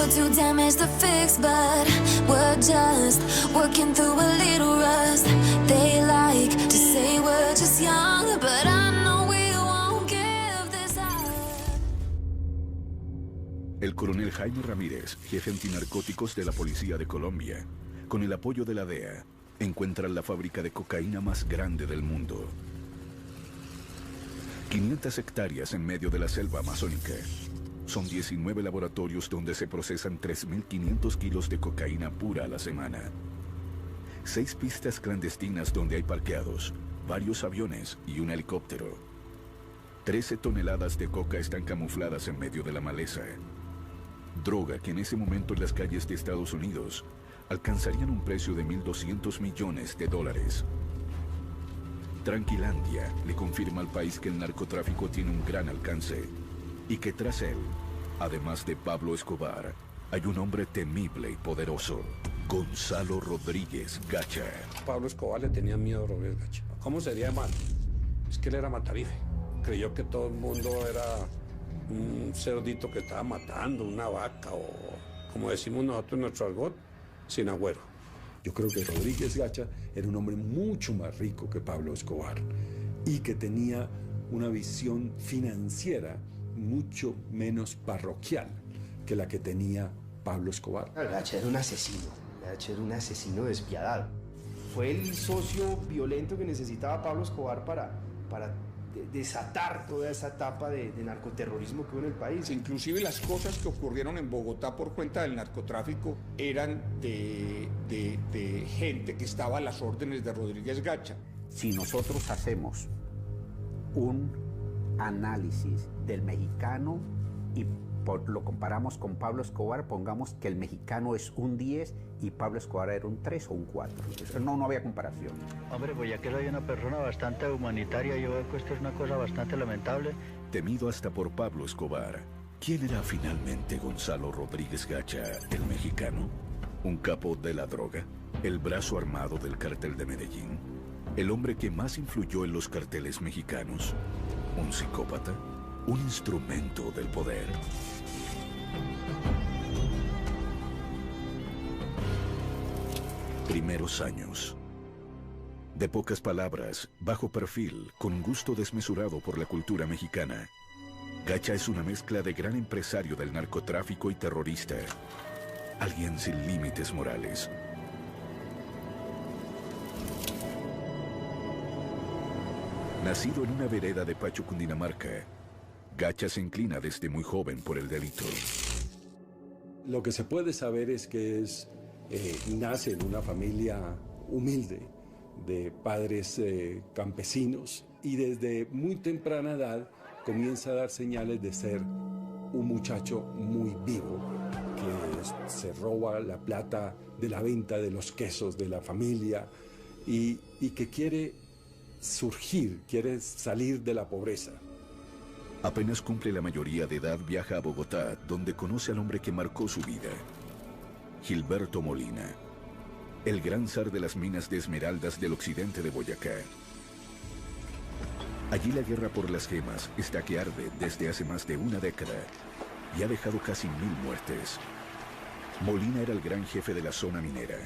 feel too damaged to fix, but we're just working through a little rust. They like to say we're just young, but I know we won't give this up. El coronel Jaime Ramírez, jefe antinarcóticos de la Policía de Colombia, con el apoyo de la DEA, encuentra la fábrica de cocaína más grande del mundo. 500 hectáreas en medio de la selva amazónica. Son 19 laboratorios donde se procesan 3.500 kilos de cocaína pura a la semana. 6 pistas clandestinas donde hay parqueados, varios aviones y un helicóptero. 13 toneladas de coca están camufladas en medio de la maleza. Droga que en ese momento en las calles de Estados Unidos alcanzarían un precio de $1.200 millones. Tranquilandia le confirma al país que el narcotráfico tiene un gran alcance y que tras él, además de Pablo Escobar, hay un hombre temible y poderoso, Gonzalo Rodríguez Gacha. Pablo Escobar le tenía miedo a Rodríguez Gacha. ¿Cómo sería mal? Es que él era matarife. Creyó que todo el mundo era un cerdito que estaba matando, una vaca o, como decimos nosotros en nuestro argot, sin agüero. Yo creo que Rodríguez Gacha era un hombre mucho más rico que Pablo Escobar y que tenía una visión financiera mucho menos parroquial que la que tenía Pablo Escobar. Gacha era un asesino, Gacha era un asesino despiadado. Fue el socio violento que necesitaba Pablo Escobar para desatar toda esa etapa de narcoterrorismo que hubo en el país. Inclusive las cosas que ocurrieron en Bogotá por cuenta del narcotráfico eran de gente que estaba a las órdenes de Rodríguez Gacha. Si nosotros hacemos un análisis del mexicano y lo comparamos con Pablo Escobar, pongamos que el mexicano es un 10 y Pablo Escobar era un 3 o un 4. Eso no había comparación. Hombre, pues ya que soy una persona bastante humanitaria, yo veo que esto es una cosa bastante lamentable. Temido hasta por Pablo Escobar, ¿quién era finalmente Gonzalo Rodríguez Gacha, el mexicano? ¿Un capo de la droga? ¿El brazo armado del cártel de Medellín? ¿El hombre que más influyó en los carteles mexicanos? ¿Un psicópata? ¿Un instrumento del poder? Primeros años. De pocas palabras, bajo perfil, con gusto desmesurado por la cultura mexicana. Gacha es una mezcla de gran empresario del narcotráfico y terrorista. Alguien sin límites morales. Nacido en una vereda de Pacho, Cundinamarca, Gacha se inclina desde muy joven por el delito. Lo que se puede saber es que nace en una familia humilde, de padres campesinos, y desde muy temprana edad comienza a dar señales de ser un muchacho muy vivo, que se roba la plata de la venta de los quesos de la familia y que quiere surgir, quiere salir de la pobreza. Apenas cumple la mayoría de edad, viaja a Bogotá, donde conoce al hombre que marcó su vida, Gilberto Molina, el gran zar de las minas de esmeraldas del occidente de Boyacá. Allí la guerra por las gemas está que arde desde hace más de una década y ha dejado casi 1000 muertes. Molina era el gran jefe de la zona minera.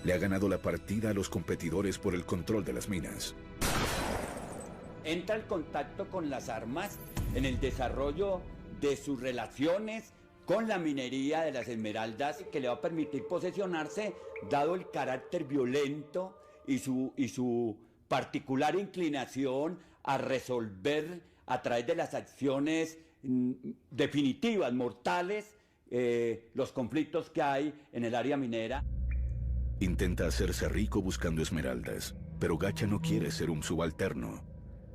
Le ha ganado la partida a los competidores por el control de las minas. Entra el contacto con las armas en el desarrollo de sus relaciones con la minería de las esmeraldas, que le va a permitir posesionarse, dado el carácter violento y su particular inclinación a resolver a través de las acciones definitivas, mortales, los conflictos que hay en el área minera. Intenta hacerse rico buscando esmeraldas, pero Gacha no quiere ser un subalterno.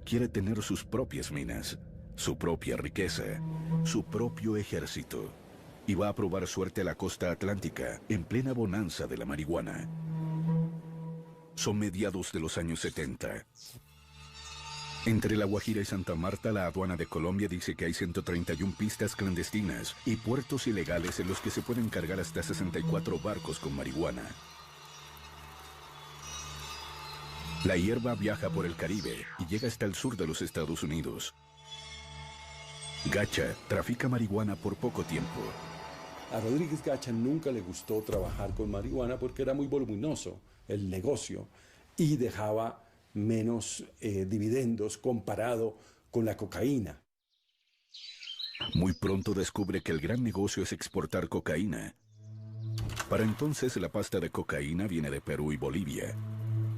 Quiere tener sus propias minas, su propia riqueza, su propio ejército. Y va a probar suerte a la costa atlántica, en plena bonanza de la marihuana. Son mediados de los años 70. Entre La Guajira y Santa Marta, la aduana de Colombia dice que hay 131 pistas clandestinas y puertos ilegales en los que se pueden cargar hasta 64 barcos con marihuana. La hierba viaja por el Caribe y llega hasta el sur de los Estados Unidos. Gacha trafica marihuana por poco tiempo. A Rodríguez Gacha nunca le gustó trabajar con marihuana porque era muy voluminoso el negocio y dejaba menos dividendos comparado con la cocaína. Muy pronto descubre que el gran negocio es exportar cocaína. Para entonces la pasta de cocaína viene de Perú y Bolivia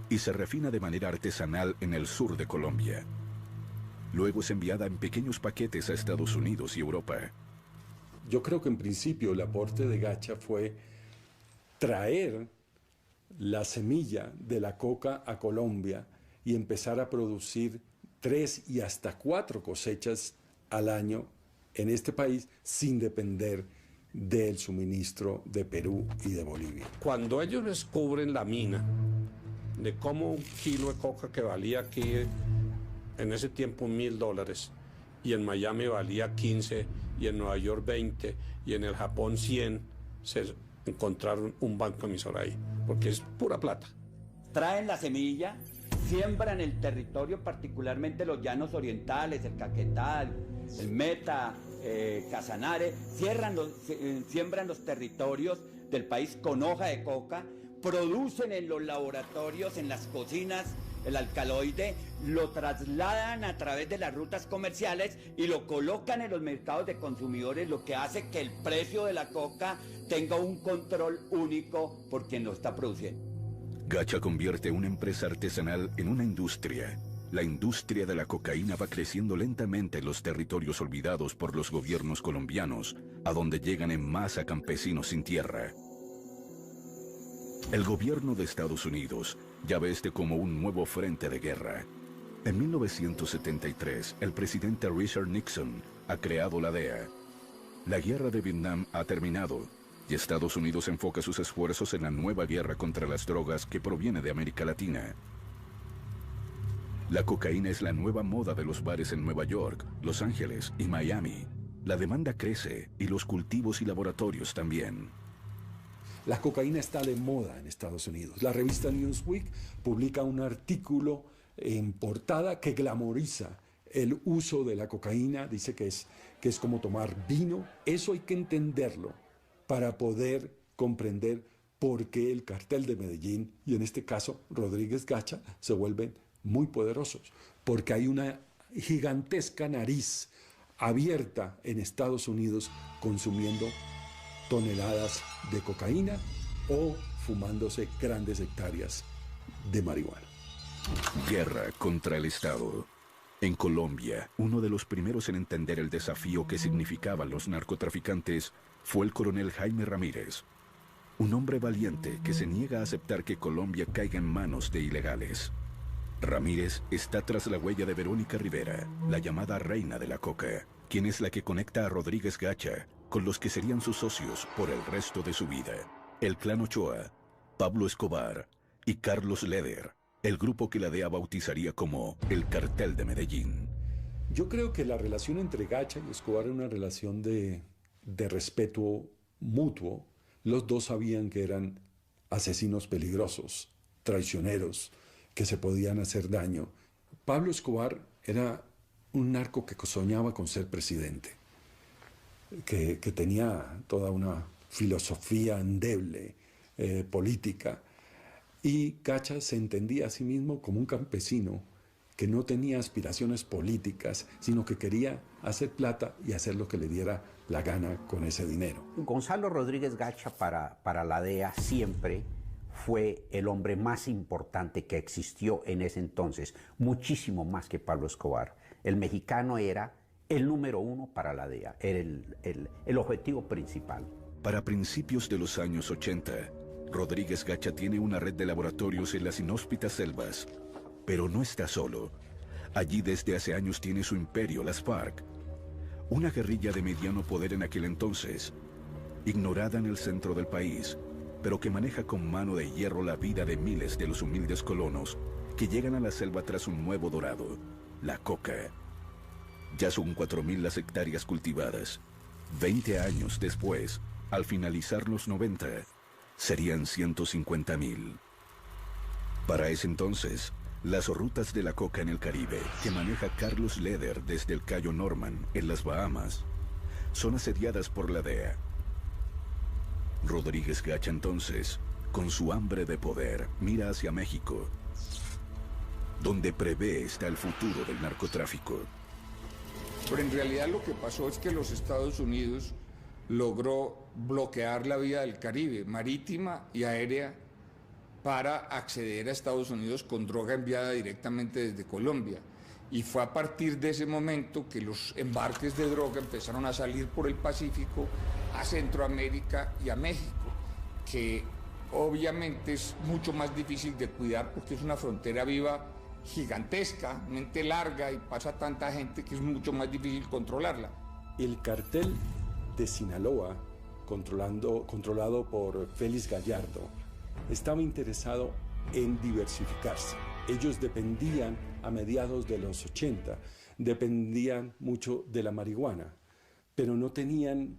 y se refina de manera artesanal en el sur de Colombia. Luego es enviada en pequeños paquetes a Estados Unidos y Europa. Yo creo que en principio el aporte de Gacha fue traer la semilla de la coca a Colombia y empezar a producir 3 y hasta 4 cosechas al año en este país sin depender del suministro de Perú y de Bolivia. Cuando ellos descubren la mina, de cómo un kilo de coca que valía aquí en ese tiempo $1.000 y en Miami valía 15 y en Nueva York 20 y en el Japón 100, se encontraron un banco emisor ahí, porque es pura plata. Traen la semilla, siembran el territorio, particularmente los llanos orientales, el Caquetá, el Meta, Casanare, siembran los territorios del país con hoja de coca, producen en los laboratorios, en las cocinas, el alcaloide, lo trasladan a través de las rutas comerciales y lo colocan en los mercados de consumidores, lo que hace que el precio de la coca tenga un control único por quien lo está produciendo. Gacha convierte una empresa artesanal en una industria. La industria de la cocaína va creciendo lentamente en los territorios olvidados por los gobiernos colombianos, a donde llegan en masa campesinos sin tierra. El gobierno de Estados Unidos ya ve este como un nuevo frente de guerra. En 1973, el presidente Richard Nixon ha creado la DEA. La guerra de Vietnam ha terminado y Estados Unidos enfoca sus esfuerzos en la nueva guerra contra las drogas que proviene de América Latina. La cocaína es la nueva moda de los bares en Nueva York, Los Ángeles y Miami. La demanda crece y los cultivos y laboratorios también. La cocaína está de moda en Estados Unidos. La revista Newsweek publica un artículo en portada que glamoriza el uso de la cocaína. Dice que es como tomar vino. Eso hay que entenderlo para poder comprender por qué el cartel de Medellín, y en este caso Rodríguez Gacha, se vuelven muy poderosos. Porque hay una gigantesca nariz abierta en Estados Unidos consumiendo toneladas de cocaína o fumándose grandes hectáreas de marihuana. Guerra contra el Estado. En Colombia, uno de los primeros en entender el desafío que significaban los narcotraficantes fue el coronel Jaime Ramírez, un hombre valiente que se niega a aceptar que Colombia caiga en manos de ilegales. Ramírez está tras la huella de Verónica Rivera, la llamada reina de la coca, quien es la que conecta a Rodríguez Gacha con los que serían sus socios por el resto de su vida. El clan Ochoa, Pablo Escobar y Carlos Leder, el grupo que la DEA bautizaría como el Cartel de Medellín. Yo creo que la relación entre Gacha y Escobar era una relación de respeto mutuo. Los dos sabían que eran asesinos peligrosos, traicioneros, que se podían hacer daño. Pablo Escobar era un narco que soñaba con ser presidente, que tenía toda una filosofía endeble, política, y Gacha se entendía a sí mismo como un campesino que no tenía aspiraciones políticas, sino que quería hacer plata y hacer lo que le diera la gana con ese dinero. Gonzalo Rodríguez Gacha para la DEA siempre fue el hombre más importante que existió en ese entonces, muchísimo más que Pablo Escobar. El mexicano era el número 1 para la DEA, era el objetivo principal. Para principios de los años 80, Rodríguez Gacha tiene una red de laboratorios en las inhóspitas selvas. Pero no está solo. Allí desde hace años tiene su imperio, las FARC. Una guerrilla de mediano poder en aquel entonces, ignorada en el centro del país, pero que maneja con mano de hierro la vida de miles de los humildes colonos que llegan a la selva tras un nuevo dorado, la coca. Ya son 4.000 las hectáreas cultivadas. 20 años después, al finalizar los 90, serían 150.000. Para ese entonces, las rutas de la coca en el Caribe, que maneja Carlos Leder desde el Cayo Norman, en las Bahamas, son asediadas por la DEA. Rodríguez Gacha entonces, con su hambre de poder, mira hacia México, donde prevé está el futuro del narcotráfico. Pero en realidad lo que pasó es que los Estados Unidos logró bloquear la vía del Caribe, marítima y aérea, para acceder a Estados Unidos con droga enviada directamente desde Colombia. Y fue a partir de ese momento que los embarques de droga empezaron a salir por el Pacífico a Centroamérica y a México, que obviamente es mucho más difícil de cuidar porque es una frontera viva gigantescamente larga y pasa tanta gente que es mucho más difícil controlarla. El cartel de Sinaloa, controlado por Félix Gallardo, estaba interesado en diversificarse. Ellos dependían, a mediados de los 80, dependían mucho de la marihuana, pero no tenían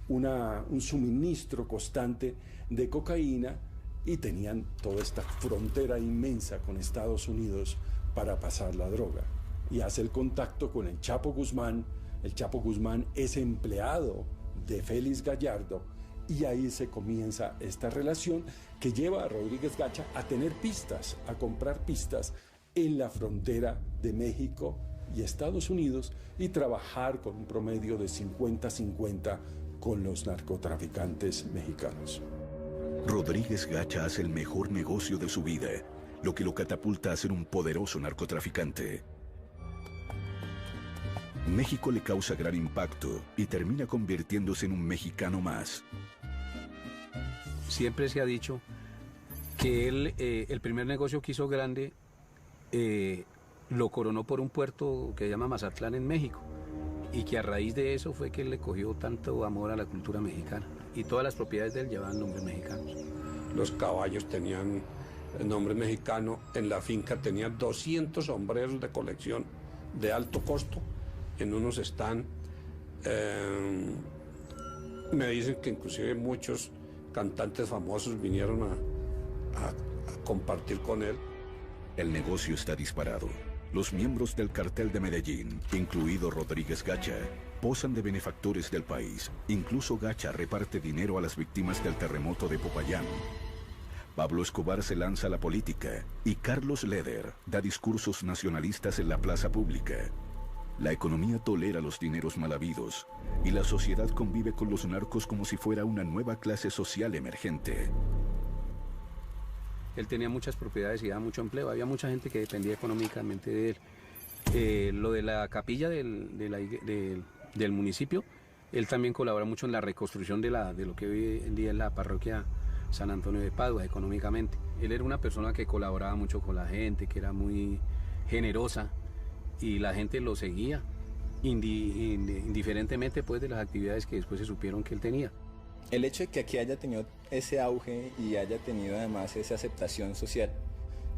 un suministro constante de cocaína y tenían toda esta frontera inmensa con Estados Unidos para pasar la droga. Y hace el contacto con el Chapo Guzmán. El Chapo Guzmán es empleado de Félix Gallardo y ahí se comienza esta relación que lleva a Rodríguez Gacha a tener pistas, a comprar pistas en la frontera de México y Estados Unidos y trabajar con un promedio de 50-50 con los narcotraficantes mexicanos. Rodríguez Gacha hace el mejor negocio de su vida, lo que lo catapulta a ser un poderoso narcotraficante. México le causa gran impacto y termina convirtiéndose en un mexicano más. Siempre se ha dicho que él, el primer negocio que hizo grande, lo coronó por un puerto que se llama Mazatlán en México, y que a raíz de eso fue que él le cogió tanto amor a la cultura mexicana, y todas las propiedades de él llevaban nombres mexicanos. Los caballos tenían el nombre mexicano, en la finca tenía 200 sombreros de colección de alto costo, en unos están, me dicen que inclusive muchos cantantes famosos vinieron a compartir con él. El negocio está disparado. Los miembros del cartel de Medellín, incluido Rodríguez Gacha, posan de benefactores del país. Incluso Gacha reparte dinero a las víctimas del terremoto de Popayán. Pablo Escobar se lanza a la política y Carlos Leder da discursos nacionalistas en la plaza pública. La economía tolera los dineros mal habidos y la sociedad convive con los narcos como si fuera una nueva clase social emergente. Él tenía muchas propiedades y daba mucho empleo, había mucha gente que dependía económicamente de él. Lo de la capilla del municipio, él también colabora mucho en la reconstrucción de lo que hoy en día es la parroquia San Antonio de Padua económicamente. Él era una persona que colaboraba mucho con la gente, que era muy generosa, y la gente lo seguía indiferentemente pues de las actividades que después se supieron que él tenía. El hecho de que aquí haya tenido ese auge y haya tenido además esa aceptación social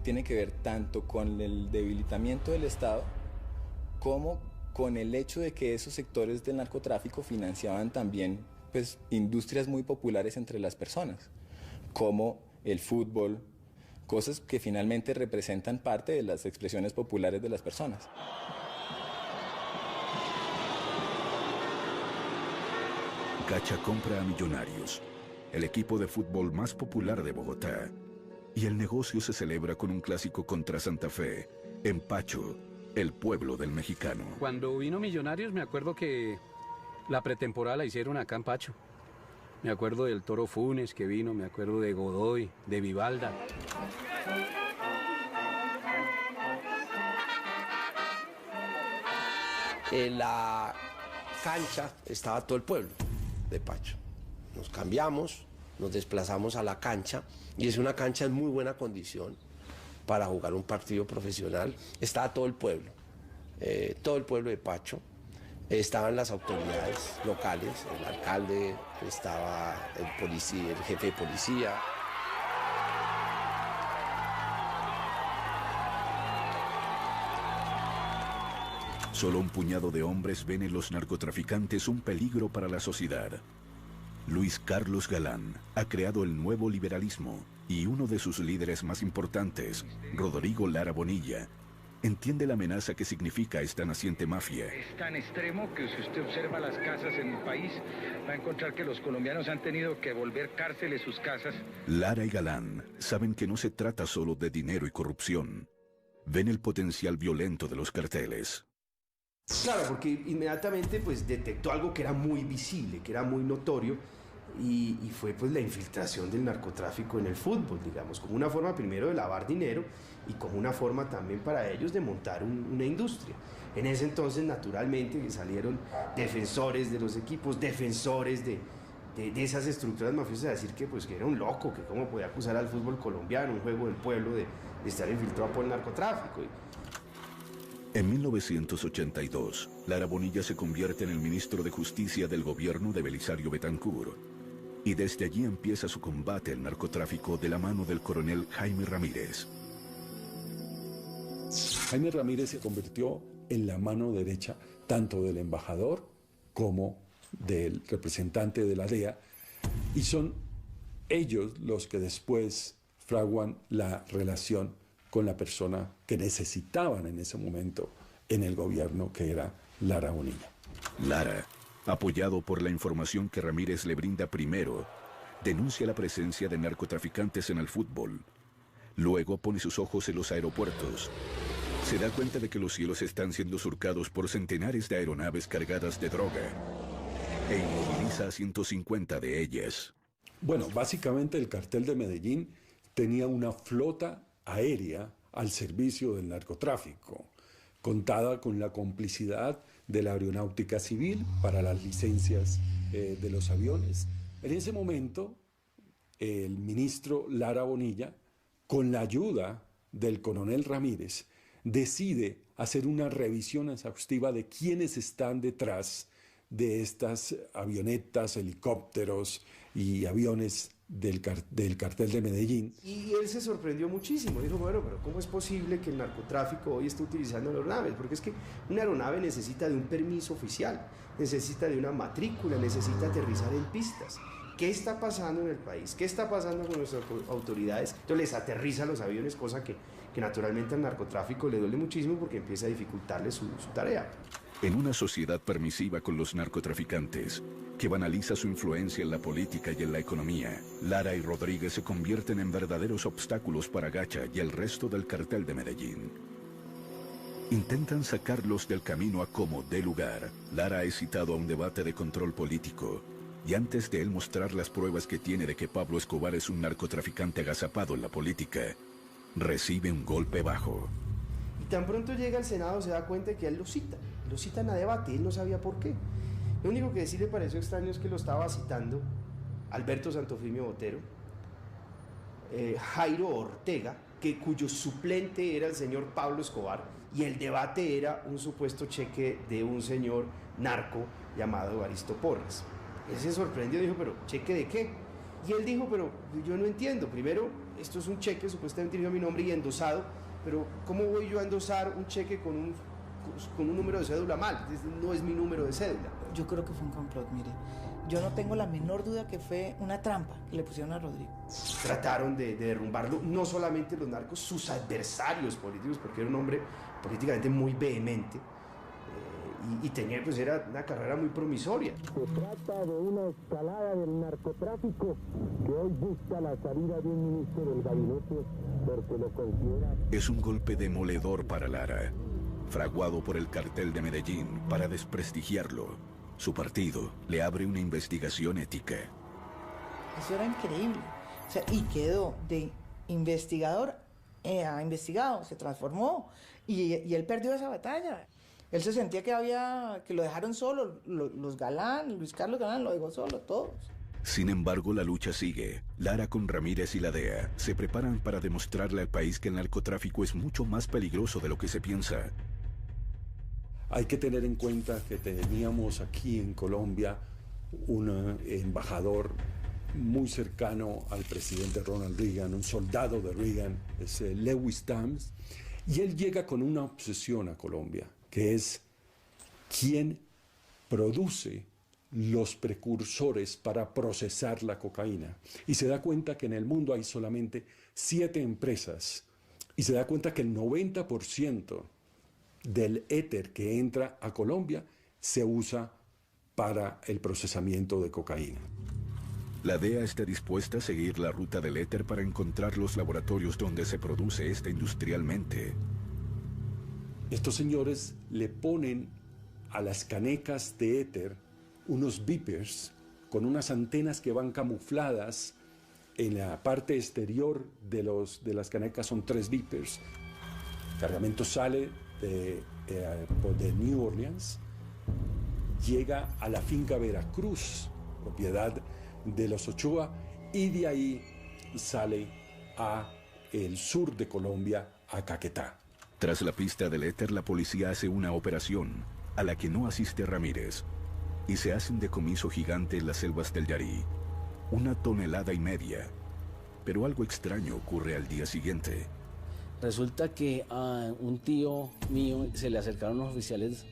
tiene que ver tanto con el debilitamiento del Estado como con el hecho de que esos sectores del narcotráfico financiaban también pues, industrias muy populares entre las personas, como el fútbol, cosas que finalmente representan parte de las expresiones populares de las personas. Gacha compra a Millonarios, el equipo de fútbol más popular de Bogotá, y el negocio se celebra con un clásico contra Santa Fe, en Pacho, el pueblo del mexicano. Cuando vino Millonarios me acuerdo que la pretemporada la hicieron acá en Pacho. Me acuerdo del Toro Funes que vino, me acuerdo de Godoy, de Vivalda. En la cancha estaba todo el pueblo de Pacho. Nos cambiamos, nos desplazamos a la cancha y es una cancha en muy buena condición para jugar un partido profesional. Estaba todo el pueblo de Pacho. Estaban las autoridades locales, el alcalde, estaba el policía, el jefe de policía. Solo un puñado de hombres ven en los narcotraficantes un peligro para la sociedad. Luis Carlos Galán ha creado el nuevo liberalismo y uno de sus líderes más importantes, Rodrigo Lara Bonilla, entiende la amenaza que significa esta naciente mafia. Es tan extremo que si usted observa las casas en el país, va a encontrar que los colombianos han tenido que volver cárceles sus casas. Lara y Galán saben que no se trata solo de dinero y corrupción. Ven el potencial violento de los carteles. Claro, porque inmediatamente pues detectó algo que era muy visible, que era muy notorio, y fue pues la infiltración del narcotráfico en el fútbol, digamos, como una forma primero de lavar dinero y como una forma también para ellos de montar una industria. En ese entonces, naturalmente, salieron defensores de los equipos, defensores de esas estructuras mafiosas, a decir que era un loco, que cómo podía acusar al fútbol colombiano, un juego del pueblo, de estar infiltrado por el narcotráfico. En 1982, Lara Bonilla se convierte en el ministro de Justicia del gobierno de Belisario Betancur. Y desde allí empieza su combate al narcotráfico de la mano del coronel Jaime Ramírez. Jaime Ramírez se convirtió en la mano derecha tanto del embajador como del representante de la DEA, y son ellos los que después fraguan la relación con la persona que necesitaban en ese momento en el gobierno, que era Lara Bonilla. Lara, apoyado por la información que Ramírez le brinda primero, denuncia la presencia de narcotraficantes en el fútbol. Luego pone sus ojos en los aeropuertos. Se da cuenta de que los cielos están siendo surcados por centenares de aeronaves cargadas de droga e inmoviliza a 150 de ellas. Bueno, básicamente el cartel de Medellín tenía una flota aérea al servicio del narcotráfico, contada con la complicidad de la aeronáutica civil para las licencias de los aviones. En ese momento, el ministro Lara Bonilla, con la ayuda del coronel Ramírez, decide hacer una revisión exhaustiva de quiénes están detrás de estas avionetas, helicópteros y aviones del cartel de Medellín. Y él se sorprendió muchísimo. Dijo, bueno, pero ¿cómo es posible que el narcotráfico hoy esté utilizando aeronaves? Porque es que una aeronave necesita de un permiso oficial, necesita de una matrícula, necesita aterrizar en pistas. ¿Qué está pasando en el país? ¿Qué está pasando con nuestras autoridades? Entonces les aterrizan los aviones, cosa que naturalmente al narcotráfico le duele muchísimo porque empieza a dificultarle su tarea. En una sociedad permisiva con los narcotraficantes, que banaliza su influencia en la política y en la economía, Lara y Rodríguez se convierten en verdaderos obstáculos para Gacha y el resto del cartel de Medellín. Intentan sacarlos del camino a como dé lugar. Lara es citado a un debate de control político, y antes de él mostrar las pruebas que tiene de que Pablo Escobar es un narcotraficante agazapado en la política, recibe un golpe bajo. Y tan pronto llega al Senado se da cuenta de que él lo citan a debate, él no sabía por qué. Lo único que sí le pareció extraño es que lo estaba citando Alberto Santofimio Botero, Jairo Ortega, cuyo suplente era el señor Pablo Escobar, y el debate era un supuesto cheque de un señor narco llamado Evaristo Porras. Él se sorprendió y dijo, ¿pero cheque de qué? Y él dijo, pero yo no entiendo. Primero, esto es un cheque supuestamente dirigido a mi nombre y endosado, pero ¿cómo voy yo a endosar un cheque con un número de cédula mal? No es mi número de cédula. Yo creo que fue un complot, mire. Yo no tengo la menor duda que fue una trampa que le pusieron a Rodrigo. Trataron de derrumbarlo, no solamente los narcos, sus adversarios políticos, porque era un hombre políticamente muy vehemente. Y tenía, pues era una carrera muy promisoria. Se trata de una escalada del narcotráfico que hoy busca la salida de un ministro del gabinete porque lo considera... Es un golpe demoledor para Lara, fraguado por el cartel de Medellín para desprestigiarlo. Su partido le abre una investigación ética. Eso era increíble. O sea, y quedó de investigador a investigado, se transformó y él perdió esa batalla. Él se sentía que lo dejaron solo, los Galán, Luis Carlos Galán lo dejó solo, todos. Sin embargo, la lucha sigue. Lara con Ramírez y la DEA se preparan para demostrarle al país que el narcotráfico es mucho más peligroso de lo que se piensa. Hay que tener en cuenta que teníamos aquí en Colombia un embajador muy cercano al presidente Ronald Reagan, un soldado de Reagan, es Lewis Tams, y él llega con una obsesión a Colombia, que es quién produce los precursores para procesar la cocaína. Y se da cuenta que en el mundo hay solamente 7 empresas y se da cuenta que el 90% del éter que entra a Colombia se usa para el procesamiento de cocaína. La DEA está dispuesta a seguir la ruta del éter para encontrar los laboratorios donde se produce esta industrialmente. Estos señores le ponen a las canecas de éter unos beepers con unas antenas que van camufladas en la parte exterior de las canecas. Son 3 beepers. El cargamento sale de New Orleans, llega a la finca Veracruz, propiedad de los Ochoa, y de ahí sale a el sur de Colombia, a Caquetá. Tras la pista del éter, la policía hace una operación a la que no asiste Ramírez y se hace un decomiso gigante en las selvas del Yarí, 1,5 toneladas. Pero algo extraño ocurre al día siguiente. Resulta que a un tío mío se le acercaron los oficiales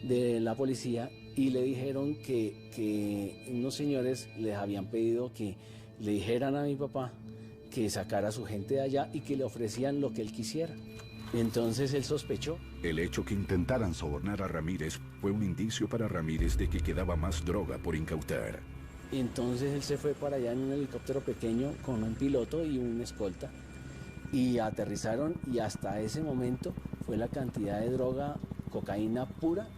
de la policía y le dijeron que unos señores les habían pedido que le dijeran a mi papá que sacara a su gente de allá y que le ofrecían lo que él quisiera. Entonces él sospechó. El hecho que intentaran sobornar a Ramírez fue un indicio para Ramírez de que quedaba más droga por incautar. Entonces él se fue para allá en un helicóptero pequeño con un piloto y un escolta y aterrizaron, y hasta ese momento fue la cantidad de droga, cocaína pura,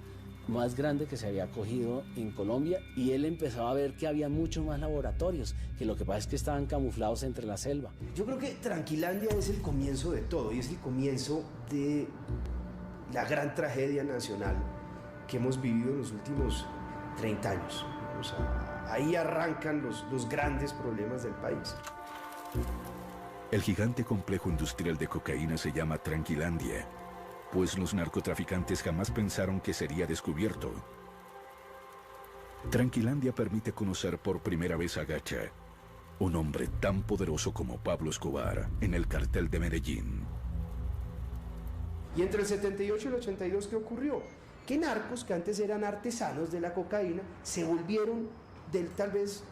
más grande que se había cogido en Colombia, y él empezaba a ver que había muchos más laboratorios, que lo que pasa es que estaban camuflados entre la selva. Yo creo que Tranquilandia es el comienzo de todo, y es el comienzo de la gran tragedia nacional que hemos vivido en los últimos 30 años. O sea, ahí arrancan los grandes problemas del país. El gigante complejo industrial de cocaína se llama Tranquilandia, pues los narcotraficantes jamás pensaron que sería descubierto. Tranquilandia permite conocer por primera vez a Gacha, un hombre tan poderoso como Pablo Escobar en el cartel de Medellín. Y entre el 78 y el 82, ¿qué ocurrió? Que narcos que antes eran artesanos de la cocaína se volvieron tal vez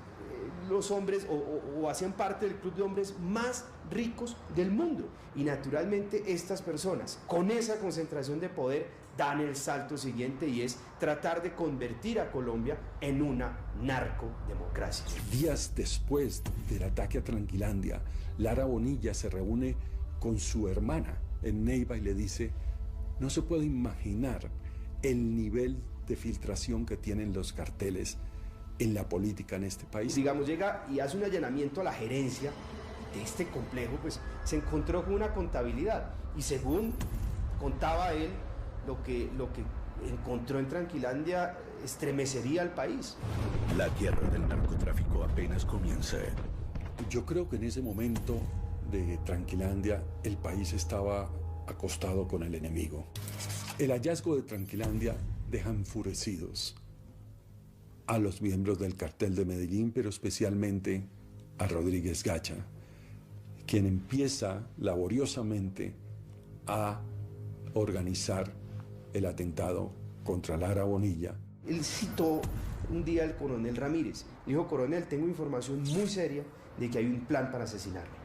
los hombres o hacían parte del club de hombres más ricos del mundo. Y naturalmente estas personas, con esa concentración de poder, dan el salto siguiente, y es tratar de convertir a Colombia en una narcodemocracia. Días después del ataque a Tranquilandia, Lara Bonilla se reúne con su hermana en Neiva y le dice: no se puede imaginar el nivel de filtración que tienen los carteles en la política en este país. Digamos, llega y hace un allanamiento a la gerencia de este complejo, pues se encontró con una contabilidad, y según contaba él, lo que encontró en Tranquilandia estremecería al país. La guerra del narcotráfico apenas comienza. Yo creo que en ese momento de Tranquilandia el país estaba acostado con el enemigo. El hallazgo de Tranquilandia deja enfurecidos a los miembros del cartel de Medellín, pero especialmente a Rodríguez Gacha, quien empieza laboriosamente a organizar el atentado contra Lara Bonilla. Él citó un día al coronel Ramírez. Dijo: coronel, tengo información muy seria de que hay un plan para asesinarme.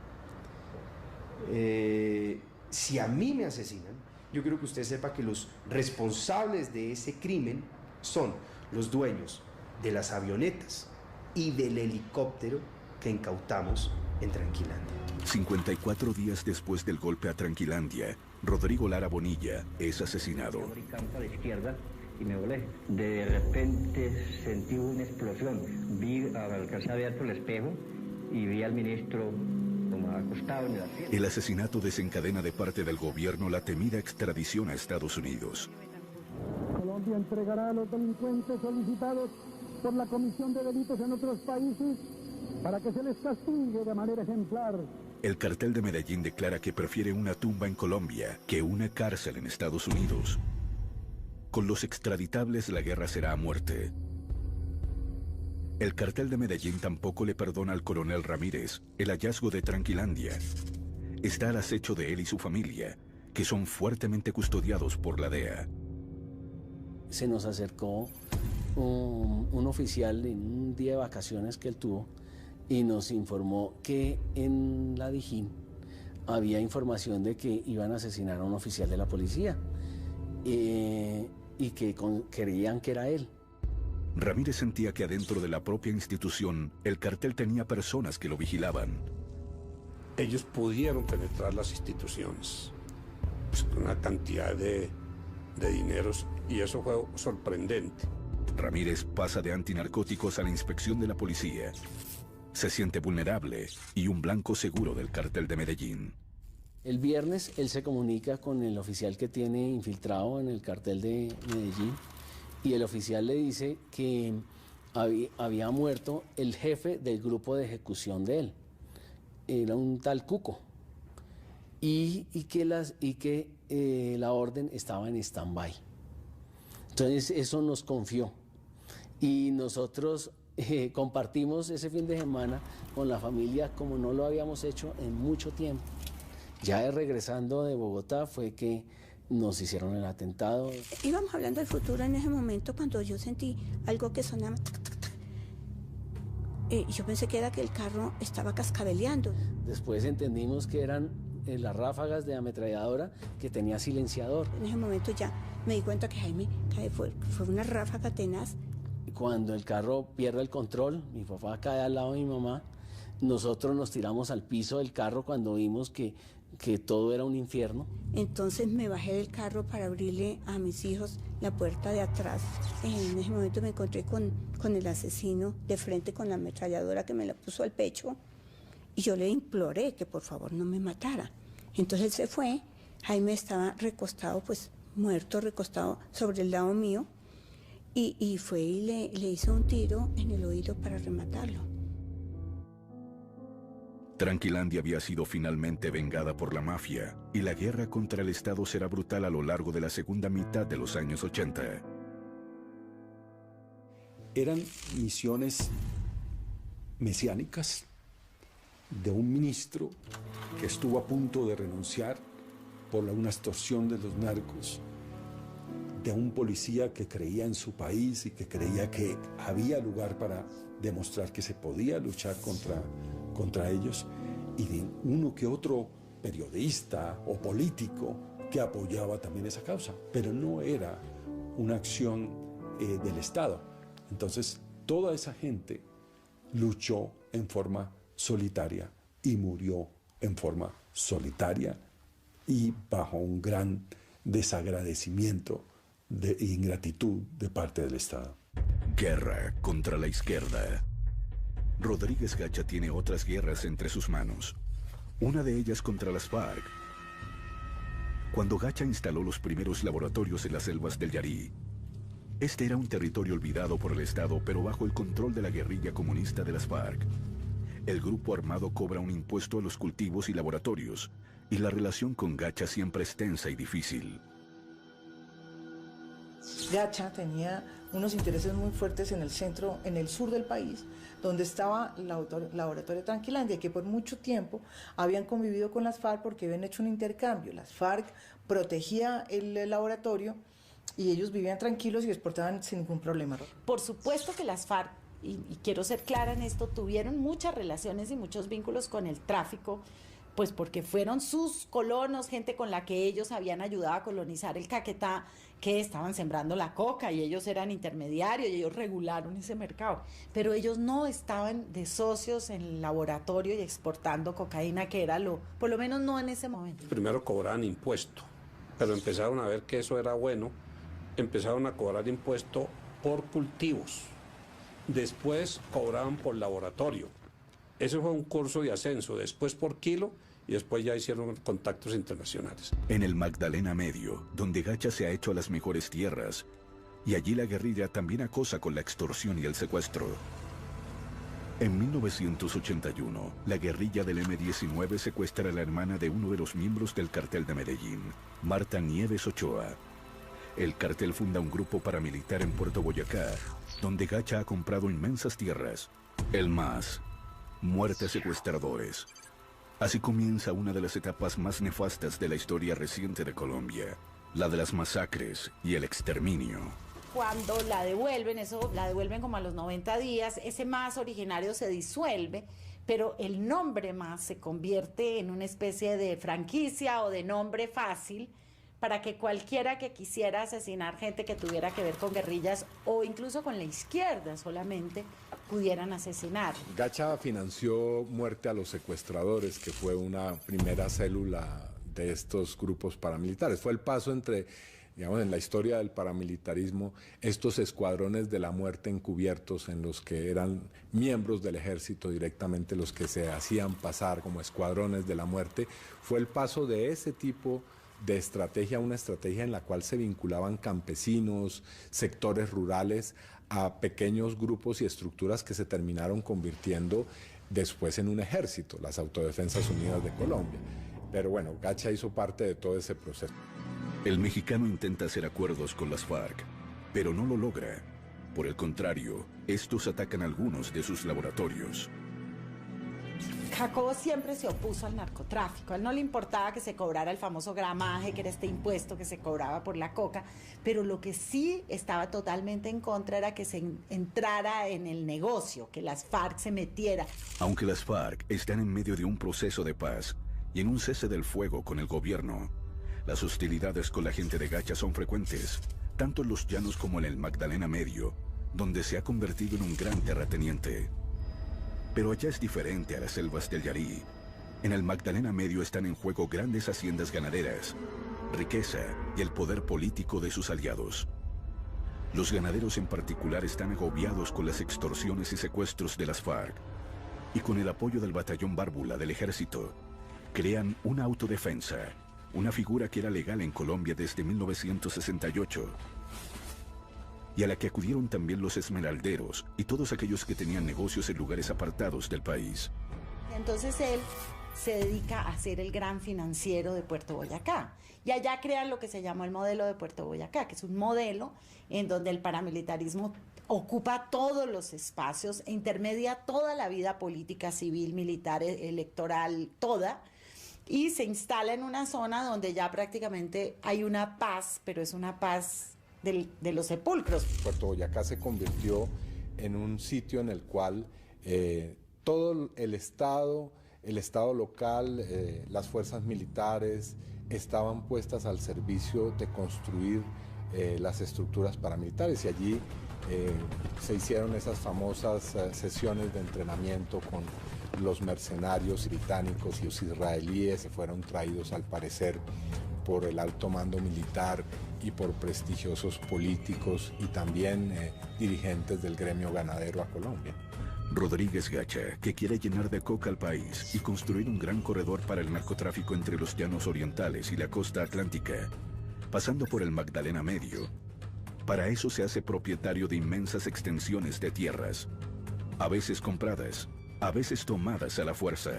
Si a mí me asesinan, yo quiero que usted sepa que los responsables de ese crimen son los dueños de las avionetas y del helicóptero que incautamos en Tranquilandia. 54 días después del golpe a Tranquilandia, Rodrigo Lara Bonilla es asesinado. Abrí campo a la izquierda y me volé. De repente sentí una explosión. Alcancé a ver por el espejo y vi al ministro como acostado en el asiento. El asesinato desencadena de parte del gobierno la temida extradición a Estados Unidos. Colombia entregará a los delincuentes solicitados por la comisión de delitos en otros países para que se les castigue de manera ejemplar. El cartel de Medellín declara que prefiere una tumba en Colombia que una cárcel en Estados Unidos. Con los extraditables la guerra será a muerte. El cartel de Medellín tampoco le perdona al coronel Ramírez el hallazgo de Tranquilandia. Está al acecho de él y su familia, que son fuertemente custodiados por la DEA. Se nos acercó un oficial en un día de vacaciones que él tuvo y nos informó que en la Dijín había información de que iban a asesinar a un oficial de la policía y que creían que era él. Ramírez sentía que adentro de la propia institución el cartel tenía personas que lo vigilaban. Ellos pudieron penetrar las instituciones pues, con una cantidad de dineros y eso fue sorprendente. Ramírez pasa de antinarcóticos a la inspección de la policía. Se siente vulnerable y un blanco seguro del cartel de Medellín. El viernes él se comunica con el oficial que tiene infiltrado en el cartel de Medellín y el oficial le dice que había muerto el jefe del grupo de ejecución de él. Era un tal Cuco y que la orden estaba en stand-by. Entonces eso nos confió y nosotros compartimos ese fin de semana con la familia como no lo habíamos hecho en mucho tiempo. Ya regresando de Bogotá fue que nos hicieron el atentado. Íbamos hablando del futuro en ese momento cuando yo sentí algo que sonaba. Yo pensé que era que el carro estaba cascabeleando. Después entendimos que eran las ráfagas de ametralladora que tenía silenciador. En ese momento ya me di cuenta que Jaime fue una ráfaga tenaz. Cuando el carro pierde el control, mi papá cae al lado de mi mamá, nosotros nos tiramos al piso del carro cuando vimos que todo era un infierno. Entonces me bajé del carro para abrirle a mis hijos la puerta de atrás. En ese momento me encontré con el asesino de frente con la ametralladora que me la puso al pecho y yo le imploré que por favor no me matara. Entonces él se fue, Jaime estaba recostado, pues muerto, recostado sobre el lado mío y fue y le hizo un tiro en el oído para rematarlo. Tranquilandia había sido finalmente vengada por la mafia y la guerra contra el Estado será brutal a lo largo de la segunda mitad de los años 80. Eran misiones mesiánicas de un ministro que estuvo a punto de renunciar por una extorsión de los narcos, de un policía que creía en su país y que creía que había lugar para demostrar que se podía luchar contra ellos, y de uno que otro periodista o político que apoyaba también esa causa, pero no era una acción del Estado. Entonces toda esa gente luchó en forma solitaria y murió en forma solitaria y bajo un gran desagradecimiento e ingratitud de parte del Estado. Guerra contra la izquierda. Rodríguez Gacha tiene otras guerras entre sus manos. Una de ellas contra las FARC. Cuando Gacha instaló los primeros laboratorios en las selvas del Yarí, este era un territorio olvidado por el Estado, pero bajo el control de la guerrilla comunista de las FARC. El grupo armado cobra un impuesto a los cultivos y laboratorios, y la relación con Gacha siempre es tensa y difícil. Gacha tenía unos intereses muy fuertes en el centro, en el sur del país, donde estaba el laboratorio Tranquilandia, que por mucho tiempo habían convivido con las FARC porque habían hecho un intercambio. Las FARC protegía el laboratorio y ellos vivían tranquilos y exportaban sin ningún problema. Por supuesto que las FARC, y quiero ser clara en esto, tuvieron muchas relaciones y muchos vínculos con el tráfico, pues porque fueron sus colonos, gente con la que ellos habían ayudado a colonizar el Caquetá, que estaban sembrando la coca y ellos eran intermediarios y ellos regularon ese mercado. Pero ellos no estaban de socios en el laboratorio y exportando cocaína, que era por lo menos no en ese momento. Primero cobraban impuesto, pero empezaron a ver que eso era bueno, empezaron a cobrar impuesto por cultivos. Después cobraban por laboratorio. Ese fue un curso de ascenso, después por kilo y después ya hicieron contactos internacionales. En el Magdalena Medio, donde Gacha se ha hecho a las mejores tierras, y allí la guerrilla también acosa con la extorsión y el secuestro. En 1981, la guerrilla del M-19 secuestra a la hermana de uno de los miembros del cartel de Medellín, Marta Nieves Ochoa. El cartel funda un grupo paramilitar en Puerto Boyacá, donde Gacha ha comprado inmensas tierras. El MAS, muerte a secuestradores. Así comienza una de las etapas más nefastas de la historia reciente de Colombia, la de las masacres y el exterminio. cuando la devuelven, eso la devuelven como a los 90 días, ese MAS originario se disuelve, pero el nombre MAS se convierte en una especie de franquicia o de nombre fácil para que cualquiera que quisiera asesinar gente que tuviera que ver con guerrillas o incluso con la izquierda solamente pudieran asesinar. Gacha financió Muerte a los Secuestradores, que fue una primera célula de estos grupos paramilitares. Fue el paso entre, digamos, en la historia del paramilitarismo, estos escuadrones de la muerte encubiertos en los que eran miembros del ejército directamente los que se hacían pasar como escuadrones de la muerte. Fue el paso de ese tipo de estrategia, una estrategia en la cual se vinculaban campesinos, sectores rurales, a pequeños grupos y estructuras que se terminaron convirtiendo después en un ejército, las Autodefensas Unidas de Colombia. Pero bueno, Gacha hizo parte de todo ese proceso. El mexicano intenta hacer acuerdos con las FARC, pero no lo logra. Por el contrario, estos atacan algunos de sus laboratorios. Jacobo siempre se opuso al narcotráfico. A él no le importaba que se cobrara el famoso gramaje, que era este impuesto que se cobraba por la coca, pero lo que sí estaba totalmente en contra era que se entrara en el negocio, que las FARC se metiera. Aunque las FARC están en medio de un proceso de paz y en un cese del fuego con el gobierno, las hostilidades con la gente de Gacha son frecuentes, tanto en los llanos como en el Magdalena Medio, donde se ha convertido en un gran terrateniente. Pero allá es diferente a las selvas del Yarí. En el Magdalena Medio están en juego grandes haciendas ganaderas, riqueza y el poder político de sus aliados. Los ganaderos en particular están agobiados con las extorsiones y secuestros de las FARC, y con el apoyo del batallón Bárbula del ejército, crean una autodefensa, una figura que era legal en Colombia desde 1968. Y a la que acudieron también los esmeralderos y todos aquellos que tenían negocios en lugares apartados del país. Entonces él se dedica a ser el gran financiero de Puerto Boyacá. Y allá crean lo que se llamó el modelo de Puerto Boyacá, que es un modelo en donde el paramilitarismo ocupa todos los espacios e intermedia toda la vida política, civil, militar, electoral, toda, y se instala en una zona donde ya prácticamente hay una paz, pero es una paz de los sepulcros. Puerto Boyacá se convirtió en un sitio en el cual todo el Estado local, las fuerzas militares estaban puestas al servicio de construir las estructuras paramilitares, y allí se hicieron esas famosas sesiones de entrenamiento con los mercenarios británicos y los israelíes, que fueron traídos al parecer por el alto mando militar y por prestigiosos políticos y también dirigentes del gremio ganadero a Colombia. Rodríguez Gacha, que quiere llenar de coca al país y construir un gran corredor para el narcotráfico entre los llanos orientales y la costa atlántica, pasando por el Magdalena Medio. Para eso se hace propietario de inmensas extensiones de tierras, a veces compradas, a veces tomadas a la fuerza.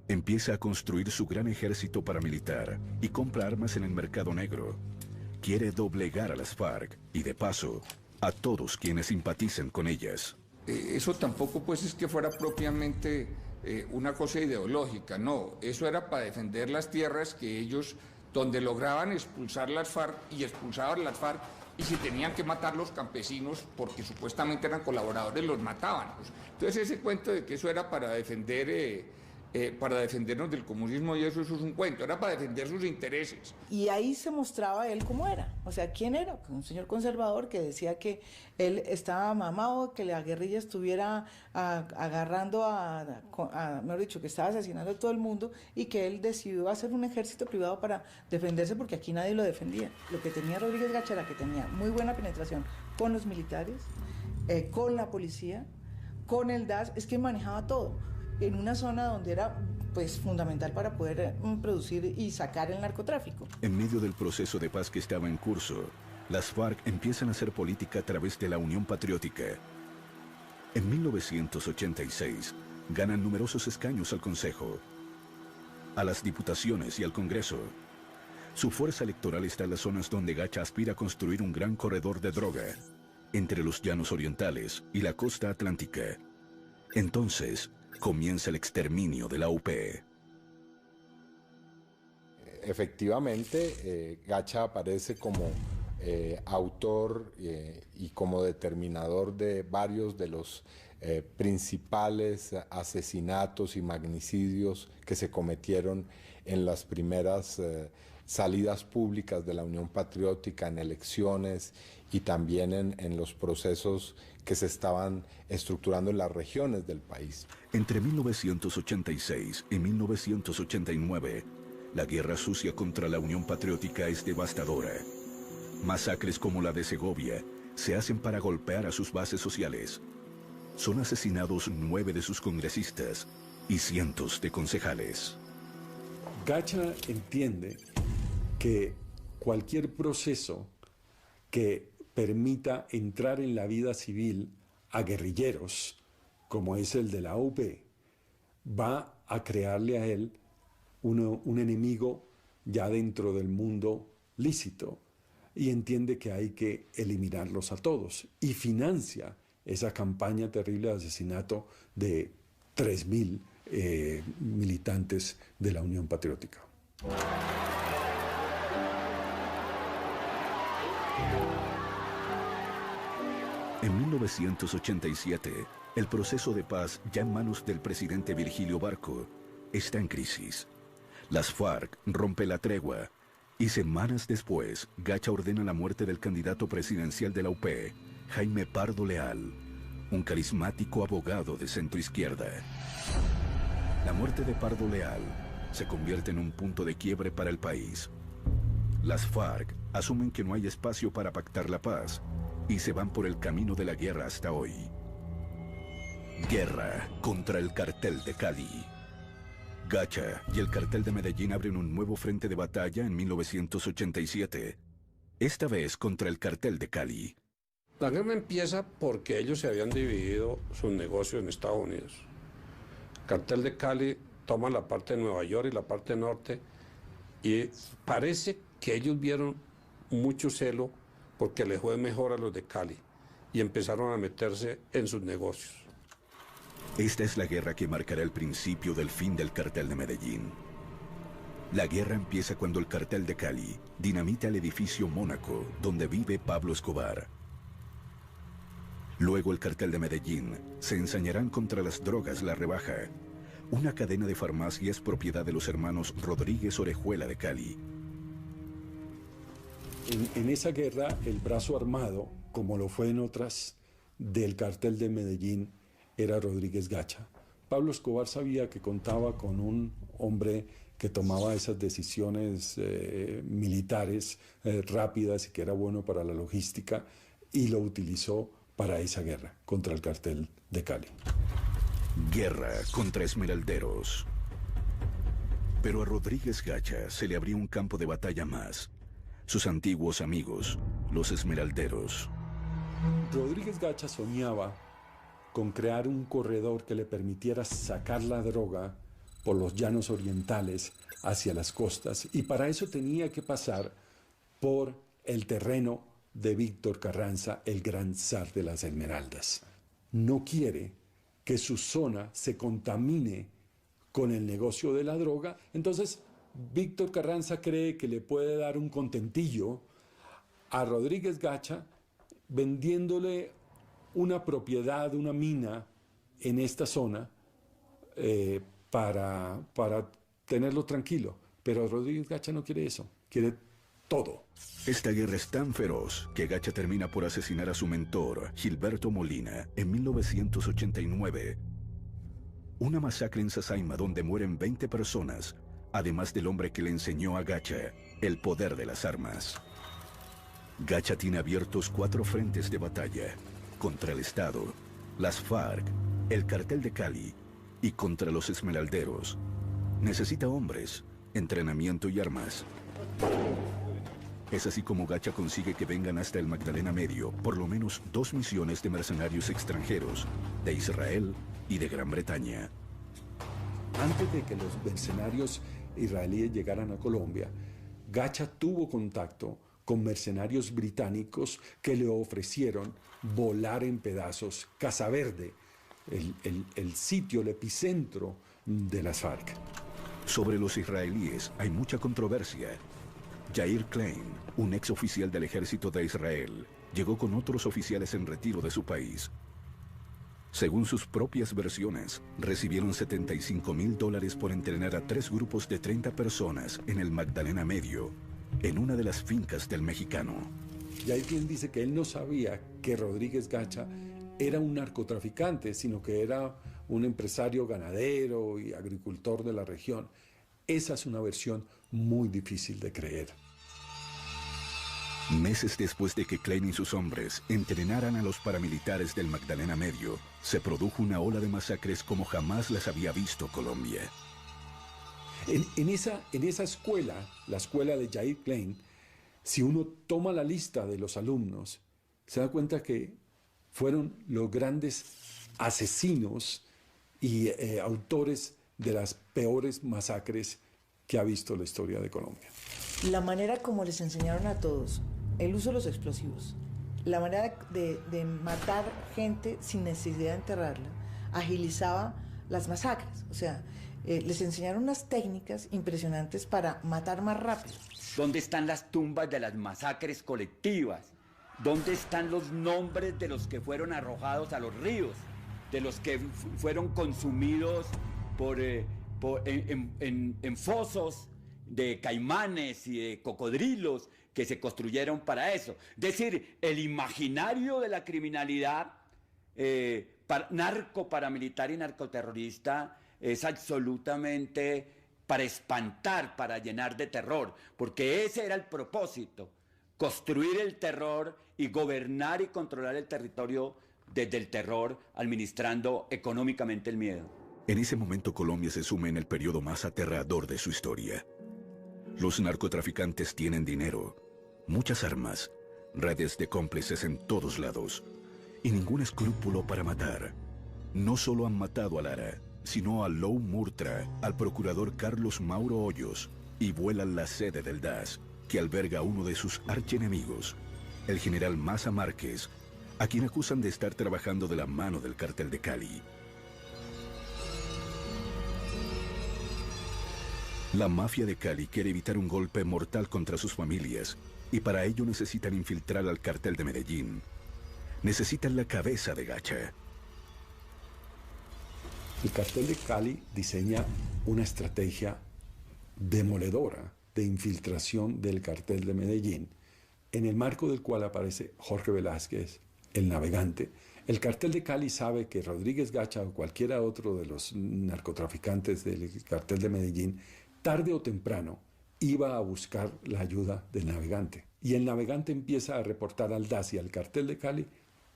Empieza a construir su gran ejército paramilitar y compra armas en el mercado negro. Quiere doblegar a las FARC y, de paso, a todos quienes simpatizan con ellas. Eso tampoco pues es que fuera propiamente una cosa ideológica, no. Eso era para defender las tierras que ellos, donde lograban expulsar las FARC y expulsaban las FARC, y si tenían que matar los campesinos porque supuestamente eran colaboradores, los mataban. Entonces ese cuento de que eso era para defender... para defendernos del comunismo y eso es un cuento, era para defender sus intereses. Y ahí se mostraba él cómo era, o sea, quién era, un señor conservador que decía que él estaba mamado, que la guerrilla estuviera agarrando mejor dicho, que estaba asesinando a todo el mundo, y que él decidió hacer un ejército privado para defenderse porque aquí nadie lo defendía. Lo que tenía Rodríguez Gacha era que tenía muy buena penetración con los militares, con la policía, con el DAS, es que manejaba todo en una zona donde era pues fundamental para poder producir y sacar el narcotráfico. En medio del proceso de paz que estaba en curso, las FARC empiezan a hacer política a través de la Unión Patriótica. En 1986, ganan numerosos escaños al Consejo, a las diputaciones y al Congreso. Su fuerza electoral está en las zonas donde Gacha aspira a construir un gran corredor de droga, entre los llanos orientales y la costa atlántica. Entonces, comienza el exterminio de la UP. Efectivamente, Gacha aparece como autor y como determinador de varios de los principales asesinatos y magnicidios que se cometieron en las primeras salidas públicas de la Unión Patriótica, en elecciones y también en los procesos que se estaban estructurando en las regiones del país. Entre 1986 y 1989, la guerra sucia contra la Unión Patriótica es devastadora. Masacres como la de Segovia se hacen para golpear a sus bases sociales. Son asesinados 9 de sus congresistas y cientos de concejales. Gacha entiende que cualquier proceso que permita entrar en la vida civil a guerrilleros, como es el de la UP, va a crearle a él un enemigo ya dentro del mundo lícito, y entiende que hay que eliminarlos a todos, y financia esa campaña terrible de asesinato de 3.000 militantes de la Unión Patriótica. En 1987, el proceso de paz, ya en manos del presidente Virgilio Barco, está en crisis. Las FARC rompen la tregua y semanas después, Gacha ordena la muerte del candidato presidencial de la UP, Jaime Pardo Leal, un carismático abogado de centroizquierda. La muerte de Pardo Leal se convierte en un punto de quiebre para el país. Las FARC asumen que no hay espacio para pactar la paz y se van por el camino de la guerra hasta hoy. Guerra contra el cartel de Cali. Gacha y el cartel de Medellín abren un nuevo frente de batalla en 1987, esta vez contra el cartel de Cali. La guerra empieza porque ellos se habían dividido sus negocios en Estados Unidos. El cartel de Cali toma la parte de Nueva York y la parte norte, y parece que ellos vieron mucho celo porque les fue mejor a los de Cali y empezaron a meterse en sus negocios. Esta es la guerra que marcará el principio del fin del cartel de Medellín. La guerra empieza cuando el cartel de Cali dinamita el edificio Mónaco donde vive Pablo Escobar. Luego el cartel de Medellín se ensañarán contra las drogas La Rebaja, una cadena de farmacias propiedad de los hermanos Rodríguez Orejuela de Cali. En esa guerra, el brazo armado, como lo fue en otras, del cartel de Medellín, era Rodríguez Gacha. Pablo Escobar sabía que contaba con un hombre que tomaba esas decisiones militares rápidas y que era bueno para la logística, y lo utilizó para esa guerra contra el cartel de Cali. Guerra contra esmeralderos. Pero a Rodríguez Gacha se le abrió un campo de batalla más. Sus antiguos amigos, los esmeralderos. Rodríguez Gacha soñaba con crear un corredor que le permitiera sacar la droga por los llanos orientales hacia las costas, y para eso tenía que pasar por el terreno de Víctor Carranza, el gran zar de las esmeraldas. No quiere que su zona se contamine con el negocio de la droga, entonces Víctor Carranza cree que le puede dar un contentillo a Rodríguez Gacha vendiéndole una propiedad, una mina en esta zona para tenerlo tranquilo. Pero Rodríguez Gacha no quiere eso, quiere todo. Esta guerra es tan feroz que Gacha termina por asesinar a su mentor, Gilberto Molina, en 1989. Una masacre en Sasaima donde mueren 20 personas, además del hombre que le enseñó a Gacha el poder de las armas. Gacha tiene abiertos 4 frentes de batalla: contra el Estado, las FARC, el cartel de Cali y contra los esmeralderos. Necesita hombres, entrenamiento y armas. Es así como Gacha consigue que vengan hasta el Magdalena Medio por lo menos 2 misiones de mercenarios extranjeros, de Israel y de Gran Bretaña. Antes de que los mercenarios israelíes llegaran a Colombia, Gacha tuvo contacto con mercenarios británicos que le ofrecieron volar en pedazos Casa Verde, el sitio, el epicentro de las FARC. Sobre los israelíes hay mucha controversia. Yair Klein, un ex oficial del ejército de Israel, llegó con otros oficiales en retiro de su país. Según sus propias versiones, recibieron $75,000 por entrenar a 3 grupos de 30 personas en el Magdalena Medio, en una de las fincas del mexicano. Yair Klein dice que él no sabía que Rodríguez Gacha era un narcotraficante, sino que era un empresario ganadero y agricultor de la región. Esa es una versión muy difícil de creer. Meses después de que Klein y sus hombres entrenaran a los paramilitares del Magdalena Medio, se produjo una ola de masacres como jamás las había visto Colombia. En esa escuela, la escuela de Yair Klein, si uno toma la lista de los alumnos, se da cuenta que fueron los grandes asesinos y autores de las peores masacres que ha visto la historia de Colombia. La manera como les enseñaron a todos el uso de los explosivos, la manera de matar gente sin necesidad de enterrarla, agilizaba las masacres. O sea, les enseñaron unas técnicas impresionantes para matar más rápido. ¿Dónde están las tumbas de las masacres colectivas? ¿Dónde están los nombres de los que fueron arrojados a los ríos? De los que fueron consumidos en fosos de caimanes y de cocodrilos que se construyeron para eso. Es decir, el imaginario de la criminalidad narco-paramilitar y narcoterrorista es absolutamente para espantar, para llenar de terror, porque ese era el propósito, construir el terror y gobernar y controlar el territorio desde el terror, administrando económicamente el miedo. En ese momento Colombia se suma en el periodo más aterrador de su historia. Los narcotraficantes tienen dinero, muchas armas, redes de cómplices en todos lados y ningún escrúpulo para matar. No solo han matado a Lara, sino a Lou Murtra, al procurador Carlos Mauro Hoyos, y vuelan la sede del DAS, que alberga a uno de sus archienemigos, el general Maza Márquez, a quien acusan de estar trabajando de la mano del Cartel de Cali. La mafia de Cali quiere evitar un golpe mortal contra sus familias y para ello necesitan infiltrar al Cartel de Medellín. Necesitan la cabeza de Gacha. El Cartel de Cali diseña una estrategia demoledora de infiltración del Cartel de Medellín, en el marco del cual aparece Jorge Velázquez, el navegante. El Cartel de Cali sabe que Rodríguez Gacha o cualquiera otro de los narcotraficantes del Cartel de Medellín, tarde o temprano, iba a buscar la ayuda del navegante. Y el navegante empieza a reportar al DAS y al Cartel de Cali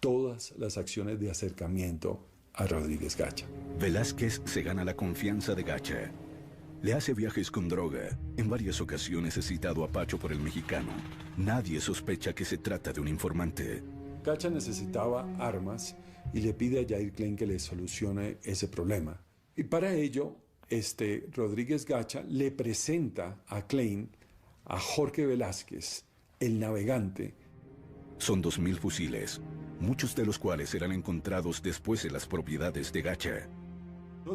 todas las acciones de acercamiento a Rodríguez Gacha. Velázquez se gana la confianza de Gacha. Le hace viajes con droga. En varias ocasiones es citado a Pacho por el mexicano. Nadie sospecha que se trata de un informante. Gacha necesitaba armas y le pide a Yair Klein que le solucione ese problema. Y para ello, Rodríguez Gacha le presenta a Klein a Jorge Velázquez, el navegante. Son 2.000 fusiles, muchos de los cuales serán encontrados después en las propiedades de Gacha.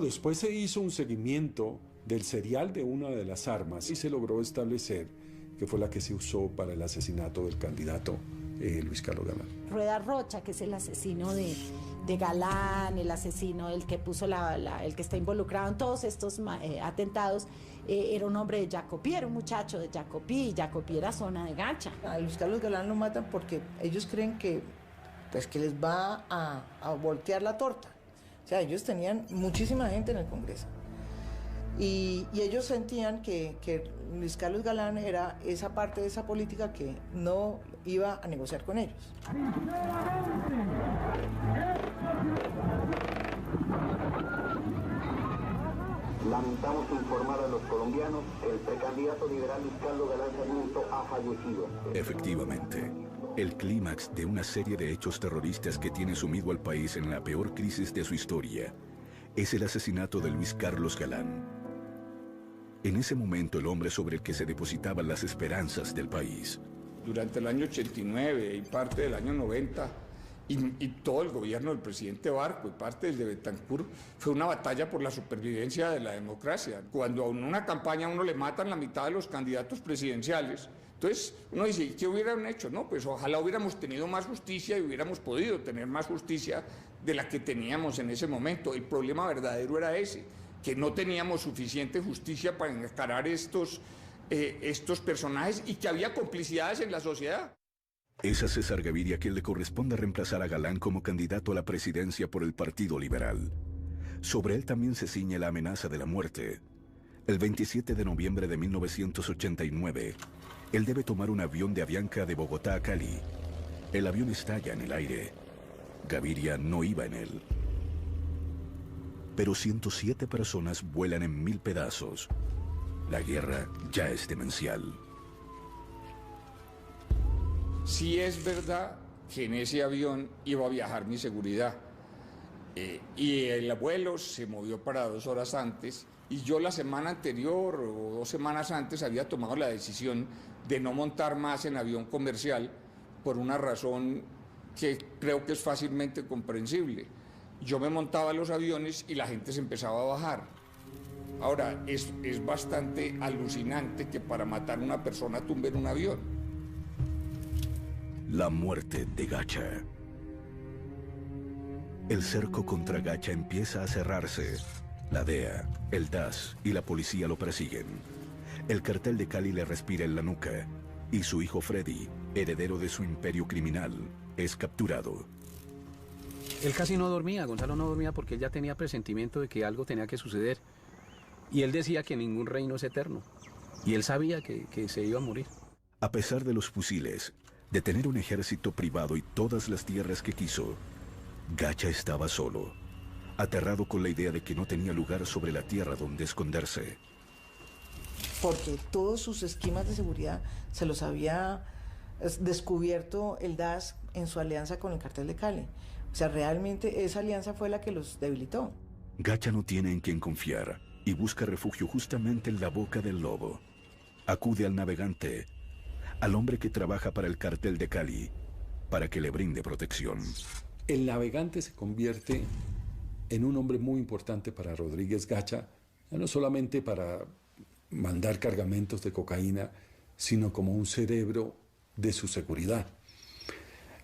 Después se hizo un seguimiento del serial de una de las armas y se logró establecer que fue la que se usó para el asesinato del candidato Luis Carlos Galán. Rueda Rocha, que es el asesino de Galán, el asesino, el que puso el que está involucrado en todos estos atentados, era un hombre de Jacopí, era un muchacho de Jacopí, y Jacopí era zona de Gacha. A Luis Carlos Galán lo matan porque ellos creen que les va a voltear la torta. O sea, ellos tenían muchísima gente en el Congreso. Y ellos sentían que Luis Carlos Galán era esa parte de esa política que no iba a negociar con ellos. Lamentamos informar a los colombianos que el precandidato liberal Luis Carlos Galán Sarmiento ha fallecido. Efectivamente, el clímax de una serie de hechos terroristas que tiene sumido al país en la peor crisis de su historia es el asesinato de Luis Carlos Galán. En ese momento, el hombre sobre el que se depositaban las esperanzas del país. Durante el año 89 y parte del año 90, y todo el gobierno del presidente Barco y parte del de Betancur, fue una batalla por la supervivencia de la democracia. Cuando en una campaña a uno le matan la mitad de los candidatos presidenciales, entonces uno dice, ¿qué hubieran hecho? No, pues ojalá hubiéramos tenido más justicia y hubiéramos podido tener más justicia de la que teníamos en ese momento. El problema verdadero era ese, que no teníamos suficiente justicia para encarar estos personajes y que había complicidades en la sociedad. Es a César Gaviria quien le corresponde reemplazar a Galán como candidato a la presidencia por el Partido Liberal. Sobre él también se ciñe la amenaza de la muerte. El 27 de noviembre de 1989, él debe tomar un avión de Avianca de Bogotá a Cali. El avión estalla en el aire. Gaviria no iba en él. Pero 107 personas vuelan en 1000 pedazos. La guerra ya es demencial. Sí es verdad que en ese avión iba a viajar mi seguridad y el vuelo se movió para 2 horas antes y yo la semana anterior o 2 semanas antes había tomado la decisión de no montar más en avión comercial por una razón que creo que es fácilmente comprensible. Yo me montaba en los aviones y la gente se empezaba a bajar. Ahora, es bastante alucinante que para matar a una persona tumben un avión. La muerte de Gacha. El cerco contra Gacha empieza a cerrarse. La DEA, el DAS y la policía lo persiguen. El cartel de Cali le respira en la nuca y su hijo Freddy, heredero de su imperio criminal, es capturado. Él casi no dormía, Gonzalo no dormía porque él ya tenía presentimiento de que algo tenía que suceder. Y él decía que ningún reino es eterno. Y él sabía que se iba a morir. A pesar de los fusiles, de tener un ejército privado y todas las tierras que quiso, Gacha estaba solo, aterrado con la idea de que no tenía lugar sobre la tierra donde esconderse. Porque todos sus esquemas de seguridad se los había descubierto el DAS en su alianza con el cartel de Cali. O sea, realmente esa alianza fue la que los debilitó. Gacha no tiene en quién confiar y busca refugio justamente en la boca del lobo. Acude al navegante, al hombre que trabaja para el cartel de Cali, para que le brinde protección. El navegante se convierte en un hombre muy importante para Rodríguez Gacha, no solamente para mandar cargamentos de cocaína, sino como un cerebro de su seguridad.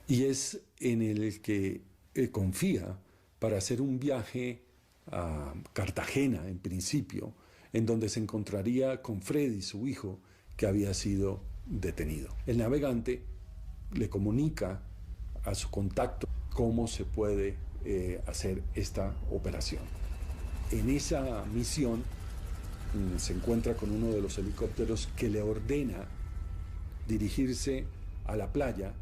Y es en el que confía para hacer un viaje a Cartagena, en principio, en donde se encontraría con Freddy, su hijo, que había sido detenido. El navegante le comunica a su contacto cómo se puede hacer esta operación. En esa misión se encuentra con uno de los helicópteros que le ordena dirigirse a la playa.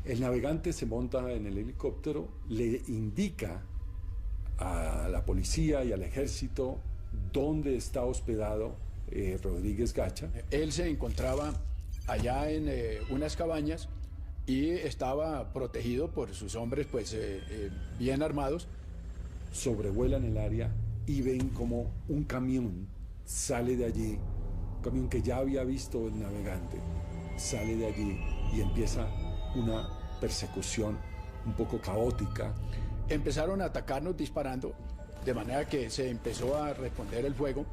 El navegante se monta en el helicóptero, le indica a la policía y al ejército dónde está hospedado Rodríguez Gacha. Él se encontraba allá en unas cabañas y estaba protegido por sus hombres pues bien armados. Sobrevuelan el área y ven como un camión sale de allí, un camión que ya había visto el navegante, sale de allí y empieza una persecución un poco caótica. Empezaron a atacarnos disparando, de manera que se empezó a responder el fuego.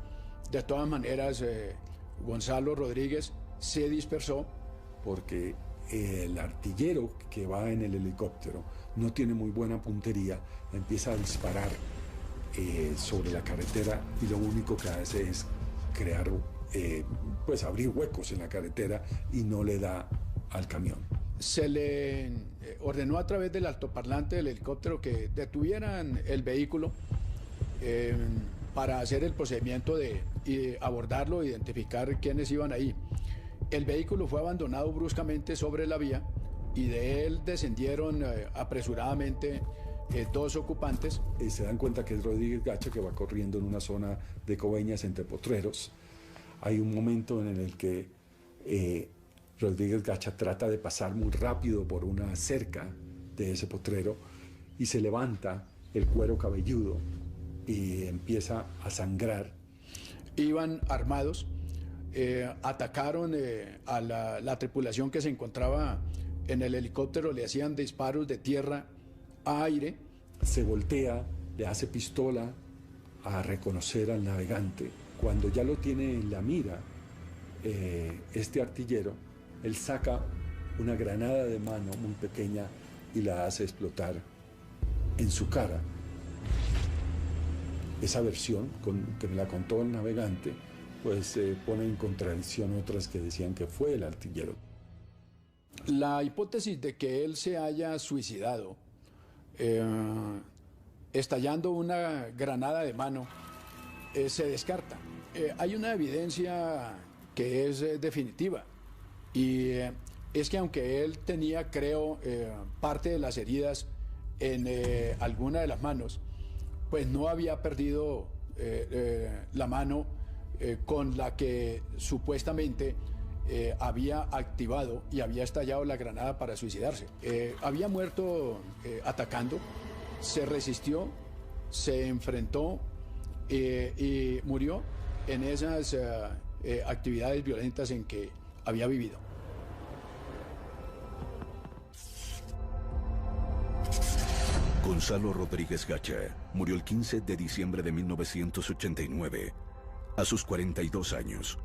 De todas maneras, Gonzalo Rodríguez se dispersó. Porque el artillero que va en el helicóptero no tiene muy buena puntería, empieza a disparar sobre la carretera y lo único que hace es crear, pues abrir huecos en la carretera y no le da al camión. Se le ordenó a través del altoparlante del helicóptero que detuvieran el vehículo para hacer el procedimiento de abordarlo, identificar quiénes iban ahí. El vehículo fue abandonado bruscamente sobre la vía y de él descendieron apresuradamente 2 ocupantes. Se dan cuenta que es Rodríguez Gacha, que va corriendo en una zona de Coveñas entre potreros. Hay un momento en el que Rodríguez Gacha trata de pasar muy rápido por una cerca de ese potrero y se levanta el cuero cabelludo y empieza a sangrar. Iban armados, atacaron a la tripulación que se encontraba en el helicóptero, le hacían disparos de tierra aire. Se voltea, le hace pistola a reconocer al navegante. Cuando ya lo tiene en la mira, este artillero, él saca una granada de mano muy pequeña y la hace explotar en su cara. Esa versión que me la contó el navegante, pues pone en contradicción otras que decían que fue el artillero. La hipótesis de que él se haya suicidado estallando una granada de mano se descarta. Hay una evidencia que es definitiva y es que aunque él tenía, creo, parte de las heridas en alguna de las manos, pues no había perdido la mano con la que supuestamente había activado y había estallado la granada para suicidarse. Había muerto atacando, se resistió, se enfrentó y murió en esas actividades violentas en que había vivido. Gonzalo Rodríguez Gacha murió el 15 de diciembre de 1989, a sus 42 años.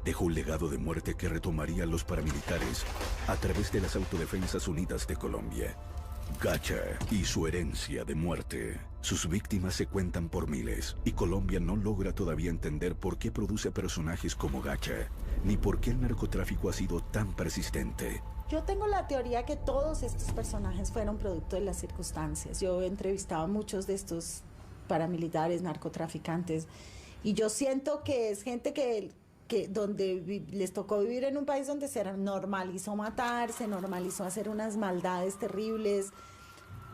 Dejó un legado de muerte que retomarían los paramilitares a través de las Autodefensas Unidas de Colombia. Gacha y su herencia de muerte. Sus víctimas se cuentan por miles y Colombia no logra todavía entender por qué produce personajes como Gacha, ni por qué el narcotráfico ha sido tan persistente. Yo tengo la teoría que todos estos personajes fueron producto de las circunstancias. Yo he entrevistado a muchos de estos paramilitares, narcotraficantes, y yo siento que es gente que donde les tocó vivir en un país donde se normalizó matar, se normalizó hacer unas maldades terribles,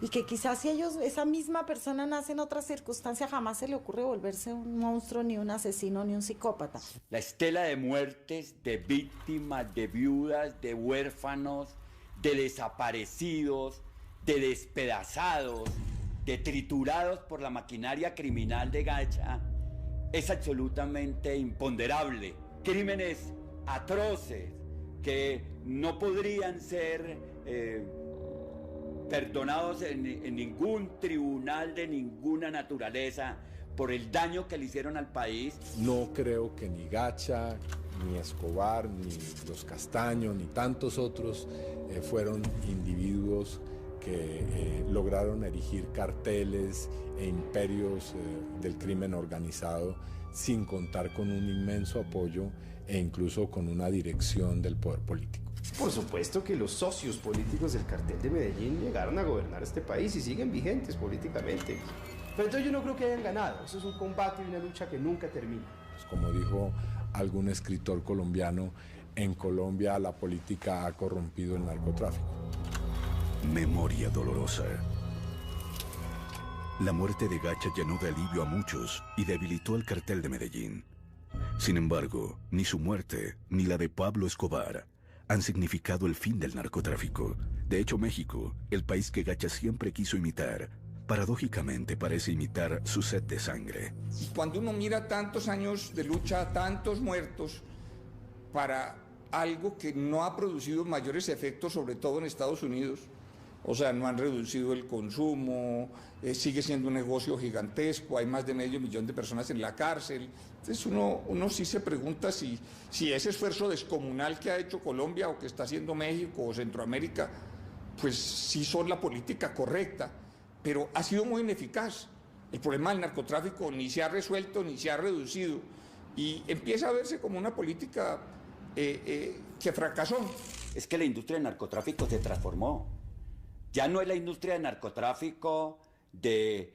y que quizás si ellos, esa misma persona nace en otra circunstancia, jamás se le ocurre volverse un monstruo, ni un asesino, ni un psicópata. La estela de muertes, de víctimas, de viudas, de huérfanos, de desaparecidos, de despedazados, de triturados por la maquinaria criminal de Gacha, es absolutamente imponderable. Crímenes atroces que no podrían ser perdonados en ningún tribunal de ninguna naturaleza por el daño que le hicieron al país. No creo que ni Gacha, ni Escobar, ni los Castaño, ni tantos otros fueron individuos que lograron erigir carteles e imperios del crimen organizado sin contar con un inmenso apoyo e incluso con una dirección del poder político. Por supuesto que los socios políticos del cartel de Medellín llegaron a gobernar este país y siguen vigentes políticamente. Pero entonces yo no creo que hayan ganado. Eso es un combate y una lucha que nunca termina. Pues como dijo algún escritor colombiano, en Colombia la política ha corrompido el narcotráfico. Memoria dolorosa. La muerte de Gacha llenó de alivio a muchos y debilitó el cartel de Medellín. Sin embargo, ni su muerte ni la de Pablo Escobar han significado el fin del narcotráfico. De hecho, México, el país que Gacha siempre quiso imitar, paradójicamente parece imitar su sed de sangre. Cuando uno mira tantos años de lucha, tantos muertos, para algo que no ha producido mayores efectos, sobre todo en Estados Unidos, o sea, no han reducido el consumo, sigue siendo un negocio gigantesco, hay más de 500 000 de personas en la cárcel. Entonces uno sí se pregunta si ese esfuerzo descomunal que ha hecho Colombia o que está haciendo México o Centroamérica, pues sí son la política correcta, pero ha sido muy ineficaz. El problema del narcotráfico ni se ha resuelto ni se ha reducido y empieza a verse como una política que fracasó. Es que la industria del narcotráfico se transformó. Ya no es la industria del narcotráfico de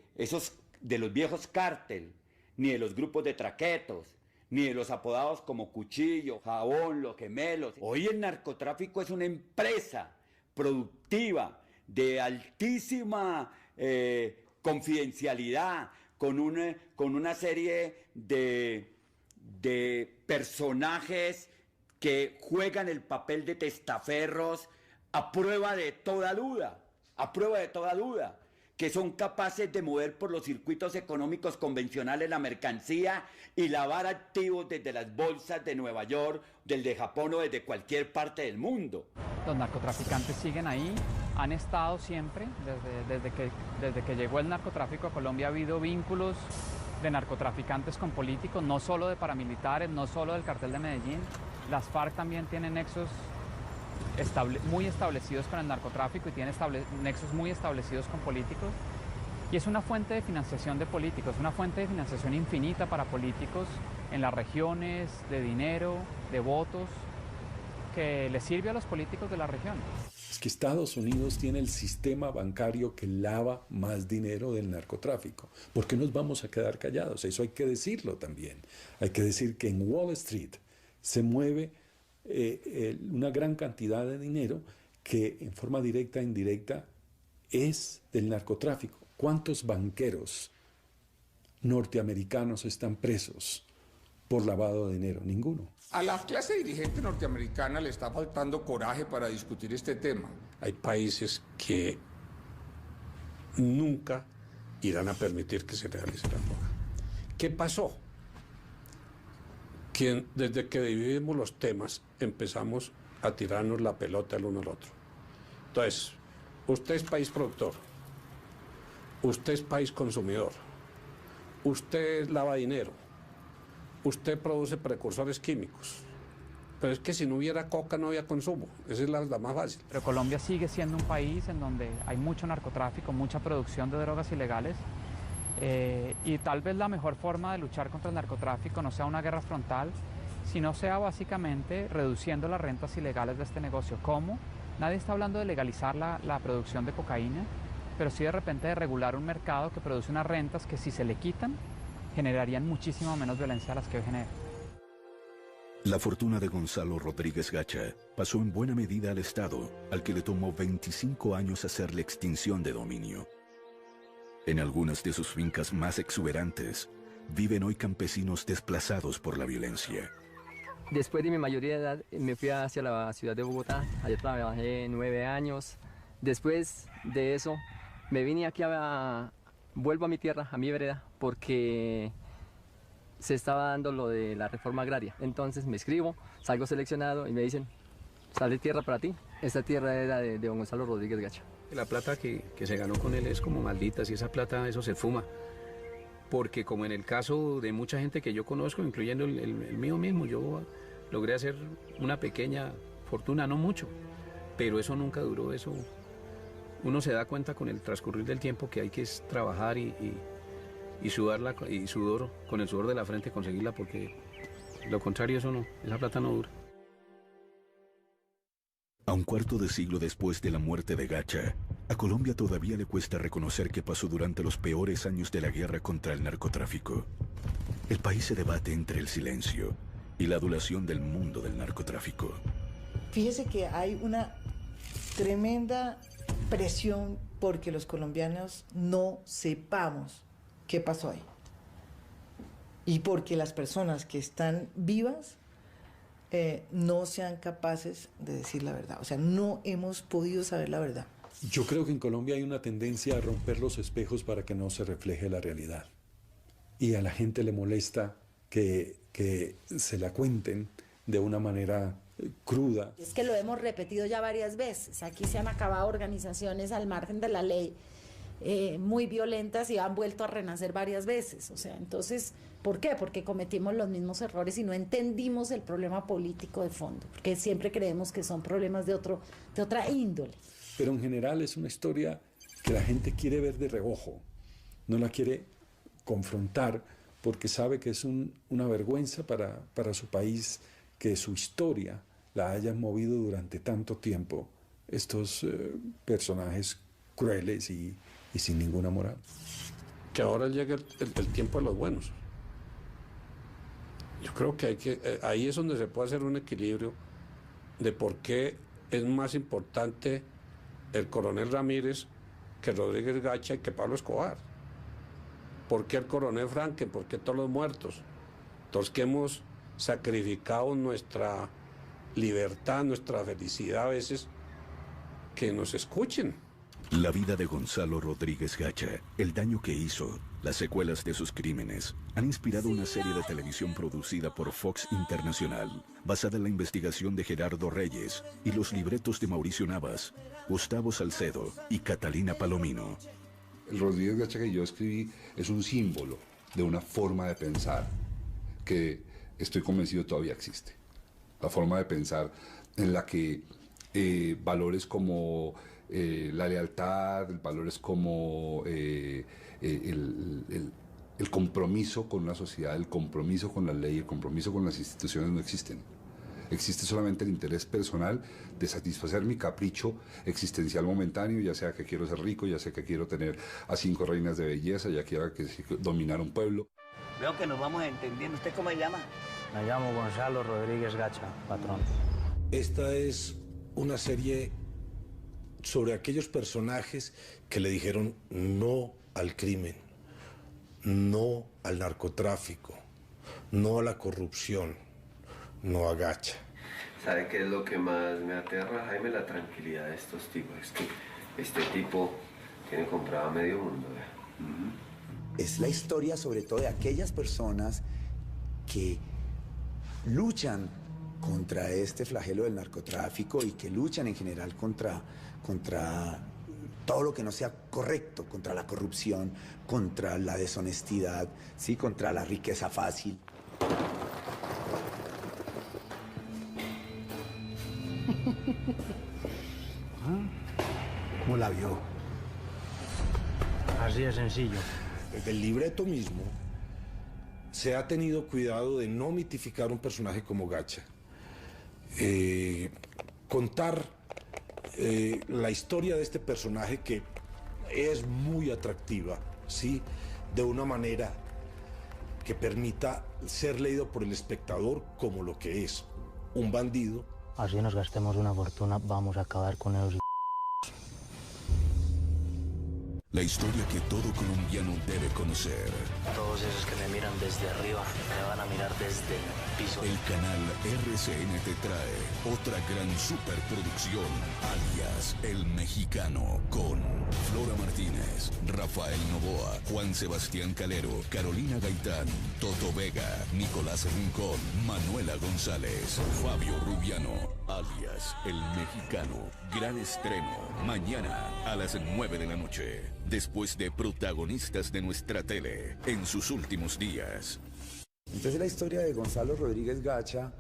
los viejos cártel, ni de los grupos de traquetos, ni de los apodados como Cuchillo, Jabón, Los Gemelos. Hoy el narcotráfico es una empresa productiva de altísima confidencialidad, con una serie de personajes que juegan el papel de testaferros a prueba de toda duda, que son capaces de mover por los circuitos económicos convencionales la mercancía y lavar activos desde las bolsas de Nueva York, del de Japón o desde cualquier parte del mundo. Los narcotraficantes siguen ahí, han estado siempre, desde que llegó el narcotráfico a Colombia ha habido vínculos de narcotraficantes con políticos, no solo de paramilitares, no solo del cartel de Medellín. Las FARC también tienen nexos muy establecidos con el narcotráfico y tienen nexos muy establecidos con políticos. Y es una fuente de financiación de políticos, una fuente de financiación infinita para políticos en las regiones, de dinero, de votos, que le sirve a los políticos de la región. Es que Estados Unidos tiene el sistema bancario que lava más dinero del narcotráfico. ¿Por qué nos vamos a quedar callados? Eso hay que decirlo también. Hay que decir que en Wall Street se mueve una gran cantidad de dinero que en forma directa e indirecta es del narcotráfico. ¿Cuántos banqueros norteamericanos están presos por lavado de dinero? Ninguno. A la clase dirigente norteamericana le está faltando coraje para discutir este tema. Hay países que nunca irán a permitir que se legalice la droga. ¿Qué pasó? Que desde que dividimos los temas empezamos a tirarnos la pelota el uno al otro. Entonces, usted es país productor, usted es país consumidor, usted lava dinero, usted produce precursores químicos. Pero es que si no hubiera coca no había consumo, esa es la más fácil. Pero Colombia sigue siendo un país en donde hay mucho narcotráfico, mucha producción de drogas ilegales. Y tal vez la mejor forma de luchar contra el narcotráfico no sea una guerra frontal, sino sea básicamente reduciendo las rentas ilegales de este negocio. ¿Cómo? Nadie está hablando de legalizar la producción de cocaína, pero sí de repente de regular un mercado que produce unas rentas que si se le quitan, generarían muchísimo menos violencia a las que hoy genera. La fortuna de Gonzalo Rodríguez Gacha pasó en buena medida al Estado, al que le tomó 25 años hacer la extinción de dominio. En algunas de sus fincas más exuberantes, viven hoy campesinos desplazados por la violencia. Después de mi mayoría de edad, me fui hacia la ciudad de Bogotá. Allá trabajé 9 años. Después de eso, me vine aquí vuelvo a mi tierra, a mi vereda, porque se estaba dando lo de la reforma agraria. Entonces me inscribo, salgo seleccionado y me dicen, sale tierra para ti. Esta tierra era de don Gonzalo Rodríguez Gacha. La plata que se ganó con él es como maldita, si esa plata, eso se fuma. Porque como en el caso de mucha gente que yo conozco, incluyendo el mío mismo, yo logré hacer una pequeña fortuna, no mucho, pero eso nunca duró, eso. Uno se da cuenta con el transcurrir del tiempo que hay que trabajar y sudarla, y con el sudor de la frente conseguirla, porque lo contrario eso no, esa plata no dura. A un cuarto de siglo después de la muerte de Gacha, a Colombia todavía le cuesta reconocer qué pasó durante los peores años de la guerra contra el narcotráfico. El país se debate entre el silencio y la adulación del mundo del narcotráfico. Fíjese que hay una tremenda presión porque los colombianos no sepamos qué pasó ahí. Y porque las personas que están vivas no sean capaces de decir la verdad. O sea, no hemos podido saber la verdad. Yo creo que en Colombia hay una tendencia a romper los espejos para que no se refleje la realidad. Y a la gente le molesta que se la cuenten de una manera cruda. Es que lo hemos repetido ya varias veces. Aquí se han acabado organizaciones al margen de la ley muy violentas y han vuelto a renacer varias veces. O sea, entonces, ¿por qué? Porque cometimos los mismos errores y no entendimos el problema político de fondo, porque siempre creemos que son problemas de otra índole. Pero en general es una historia que la gente quiere ver de reojo, no la quiere confrontar porque sabe que es una vergüenza para su país que su historia la hayan movido durante tanto tiempo estos personajes crueles y sin ninguna moral. Que ahora llega el tiempo de los buenos. Yo creo que ahí es donde se puede hacer un equilibrio de por qué es más importante el coronel Ramírez que Rodríguez Gacha y que Pablo Escobar. ¿Por qué el coronel Franken? ¿Por qué todos los muertos? Todos que hemos sacrificado nuestra libertad, nuestra felicidad a veces, que nos escuchen. La vida de Gonzalo Rodríguez Gacha, el daño que hizo, las secuelas de sus crímenes, han inspirado una serie de televisión producida por Fox Internacional, basada en la investigación de Gerardo Reyes y los libretos de Mauricio Navas, Gustavo Salcedo y Catalina Palomino. El Rodríguez Gacha que yo escribí es un símbolo de una forma de pensar que estoy convencido todavía existe. La forma de pensar en la que valores como la lealtad, valores como el compromiso con una sociedad, el compromiso con la ley, el compromiso con las instituciones no existen. Existe solamente el interés personal de satisfacer mi capricho existencial momentáneo, ya sea que quiero ser rico, ya sea que quiero tener a 5 reinas de belleza, ya quiera que dominar un pueblo. Veo que nos vamos entendiendo. ¿Usted cómo se llama? Me llamo Gonzalo Rodríguez Gacha, patrón. Esta es una serie sobre aquellos personajes que le dijeron no al crimen, no al narcotráfico, no a la corrupción, no a Gacha. ¿Sabe qué es lo que más me aterra, Jaime? La tranquilidad de estos tipos. Es que este tipo tiene comprado medio mundo. Es la historia sobre todo de aquellas personas que luchan contra este flagelo del narcotráfico y que luchan en general contra todo lo que no sea correcto, contra la corrupción, contra la deshonestidad, ¿sí? Contra la riqueza fácil. ¿Cómo la vio? Así de sencillo. Desde el libreto mismo se ha tenido cuidado de no mitificar un personaje como Gacha. Contar la historia de este personaje que es muy atractiva, ¿sí? De una manera que permita ser leído por el espectador como lo que es, un bandido. Así nos gastemos una fortuna, vamos a acabar con ellos. La historia que todo colombiano debe conocer. Todos esos que me miran desde arriba me van a mirar desde el piso. El canal RCN te trae otra gran superproducción, alias El Mexicano, con Flora Martínez, Rafael Novoa, Juan Sebastián Calero, Carolina Gaitán, Toto Vega, Nicolás Rincón, Manuela González, Fabio Rubiano, alias El Mexicano. Gran estreno, mañana a las 9 de la noche. Después de protagonistas de nuestra tele en sus últimos días. Entonces la historia de Gonzalo Rodríguez Gacha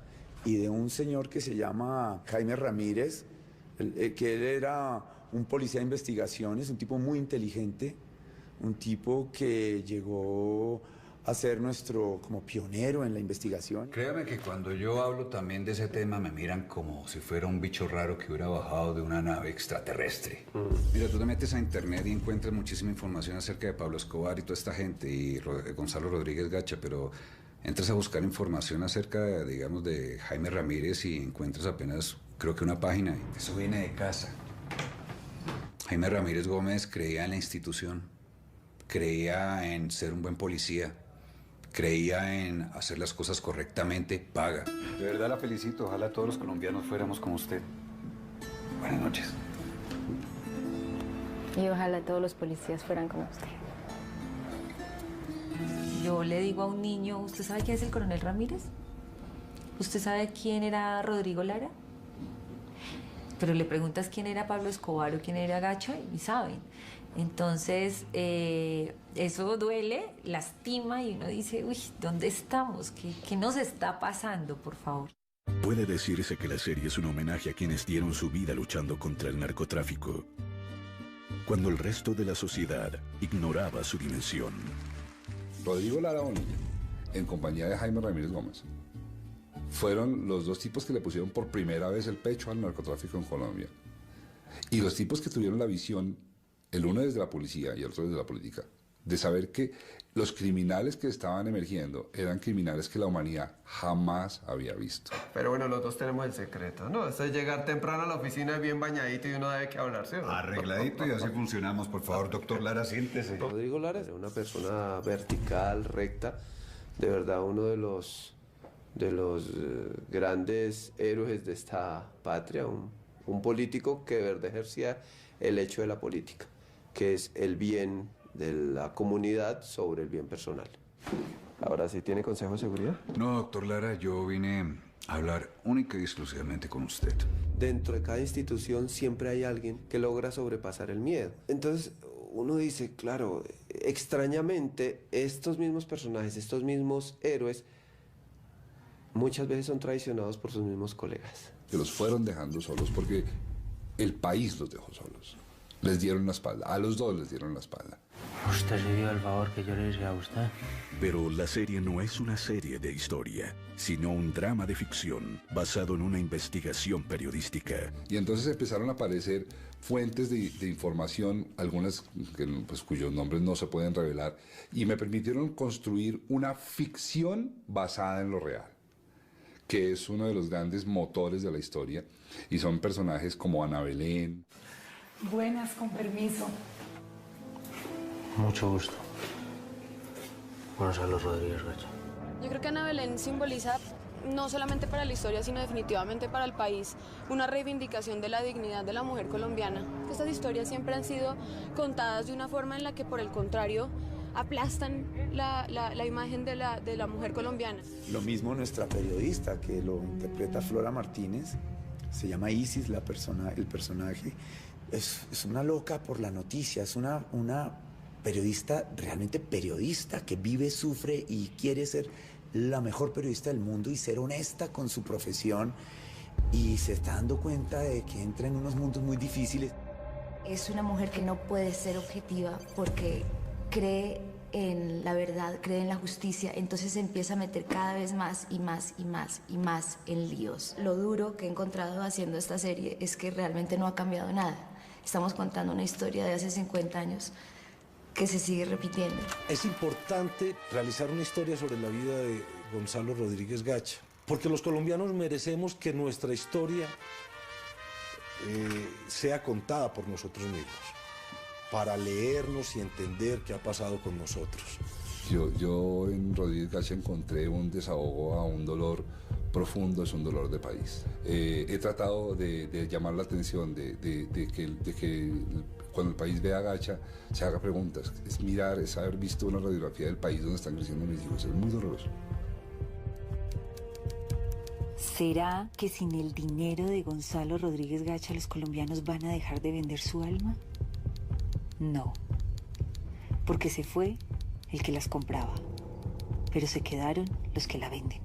y de un señor que se llama Jaime Ramírez, que él era un policía de investigaciones, un tipo muy inteligente, un tipo que llegó a ser nuestro como pionero en la investigación. Créame que cuando yo hablo también de ese tema me miran como si fuera un bicho raro que hubiera bajado de una nave extraterrestre. Mira, tú te metes a internet y encuentras muchísima información acerca de Pablo Escobar y toda esta gente y Gonzalo Rodríguez Gacha, pero entras a buscar información acerca, digamos, de Jaime Ramírez y encuentras apenas, creo que una página. Eso viene de casa. Jaime Ramírez Gómez creía en la institución, creía en ser un buen policía, creía en hacer las cosas correctamente, paga. De verdad la felicito. Ojalá todos los colombianos fuéramos como usted. Buenas noches. Y ojalá todos los policías fueran como usted. Yo le digo a un niño, ¿usted sabe quién es el coronel Ramírez? ¿Usted sabe quién era Rodrigo Lara? Pero le preguntas quién era Pablo Escobar o quién era Gacha y saben. Entonces, eso duele, lastima y uno dice, uy, ¿dónde estamos? ¿Qué nos está pasando, por favor? Puede decirse que la serie es un homenaje a quienes dieron su vida luchando contra el narcotráfico, cuando el resto de la sociedad ignoraba su dimensión. Rodrigo Lara Bonilla, en compañía de Jaime Ramírez Gómez, fueron los dos tipos que le pusieron por primera vez el pecho al narcotráfico en Colombia. Y los tipos que tuvieron la visión, el uno desde la policía y el otro desde la política, de saber que los criminales que estaban emergiendo eran criminales que la humanidad jamás había visto. Pero bueno, los dos tenemos el secreto, ¿no? Esto es llegar temprano a la oficina bien bañadito y uno debe que hablar, ¿sí? Arregladito y así funcionamos. Por favor, doctor Lara, siéntese. Rodrigo Lara es una persona vertical, recta, de verdad uno de los grandes héroes de esta patria, un político que de verdad ejercía el hecho de la política, que es el bien de la comunidad sobre el bien personal. Ahora sí, ¿tiene consejo de seguridad? No, doctor Lara, yo vine a hablar única y exclusivamente con usted. Dentro de cada institución siempre hay alguien que logra sobrepasar el miedo. Entonces uno dice, claro, extrañamente estos mismos personajes, estos mismos héroes, muchas veces son traicionados por sus mismos colegas. Que los fueron dejando solos porque el país los dejó solos. Les dieron la espalda, a los dos les dieron la espalda. Usted se dio el favor que yo le hice a usted. Pero la serie no es una serie de historia, sino un drama de ficción basado en una investigación periodística. Y entonces empezaron a aparecer fuentes de información, algunas pues, cuyos nombres no se pueden revelar, y me permitieron construir una ficción basada en lo real, que es uno de los grandes motores de la historia, y son personajes como Ana Belén. Buenas, con permiso. Mucho gusto. Gonzalo Rodríguez Gacha. Yo creo que Ana Belén simboliza, no solamente para la historia, sino definitivamente para el país, una reivindicación de la dignidad de la mujer colombiana. Estas historias siempre han sido contadas de una forma en la que, por el contrario, aplastan la imagen de la mujer colombiana. Lo mismo nuestra periodista, que lo interpreta Flora Martínez, se llama Isis, el personaje. Es una loca por la noticia, es una periodista, realmente periodista, que vive, sufre y quiere ser la mejor periodista del mundo y ser honesta con su profesión, y se está dando cuenta de que entra en unos mundos muy difíciles. Es una mujer que no puede ser objetiva porque cree en la verdad, cree en la justicia, entonces se empieza a meter cada vez más y más y más y más en líos. Lo duro que he encontrado haciendo esta serie es que realmente no ha cambiado nada. Estamos contando una historia de hace 50 años que se sigue repitiendo. Es importante realizar una historia sobre la vida de Gonzalo Rodríguez Gacha, porque los colombianos merecemos que nuestra historia sea contada por nosotros mismos, para leernos y entender qué ha pasado con nosotros. Yo en Rodríguez Gacha encontré un desahogo a un dolor profundo, es un dolor de país. He tratado de llamar la atención, de que cuando el país vea a Gacha se haga preguntas. Es mirar, es haber visto una radiografía del país donde están creciendo mis hijos. Es muy doloroso. ¿Será que sin el dinero de Gonzalo Rodríguez Gacha los colombianos van a dejar de vender su alma? No, porque se fue el que las compraba, pero se quedaron los que la venden.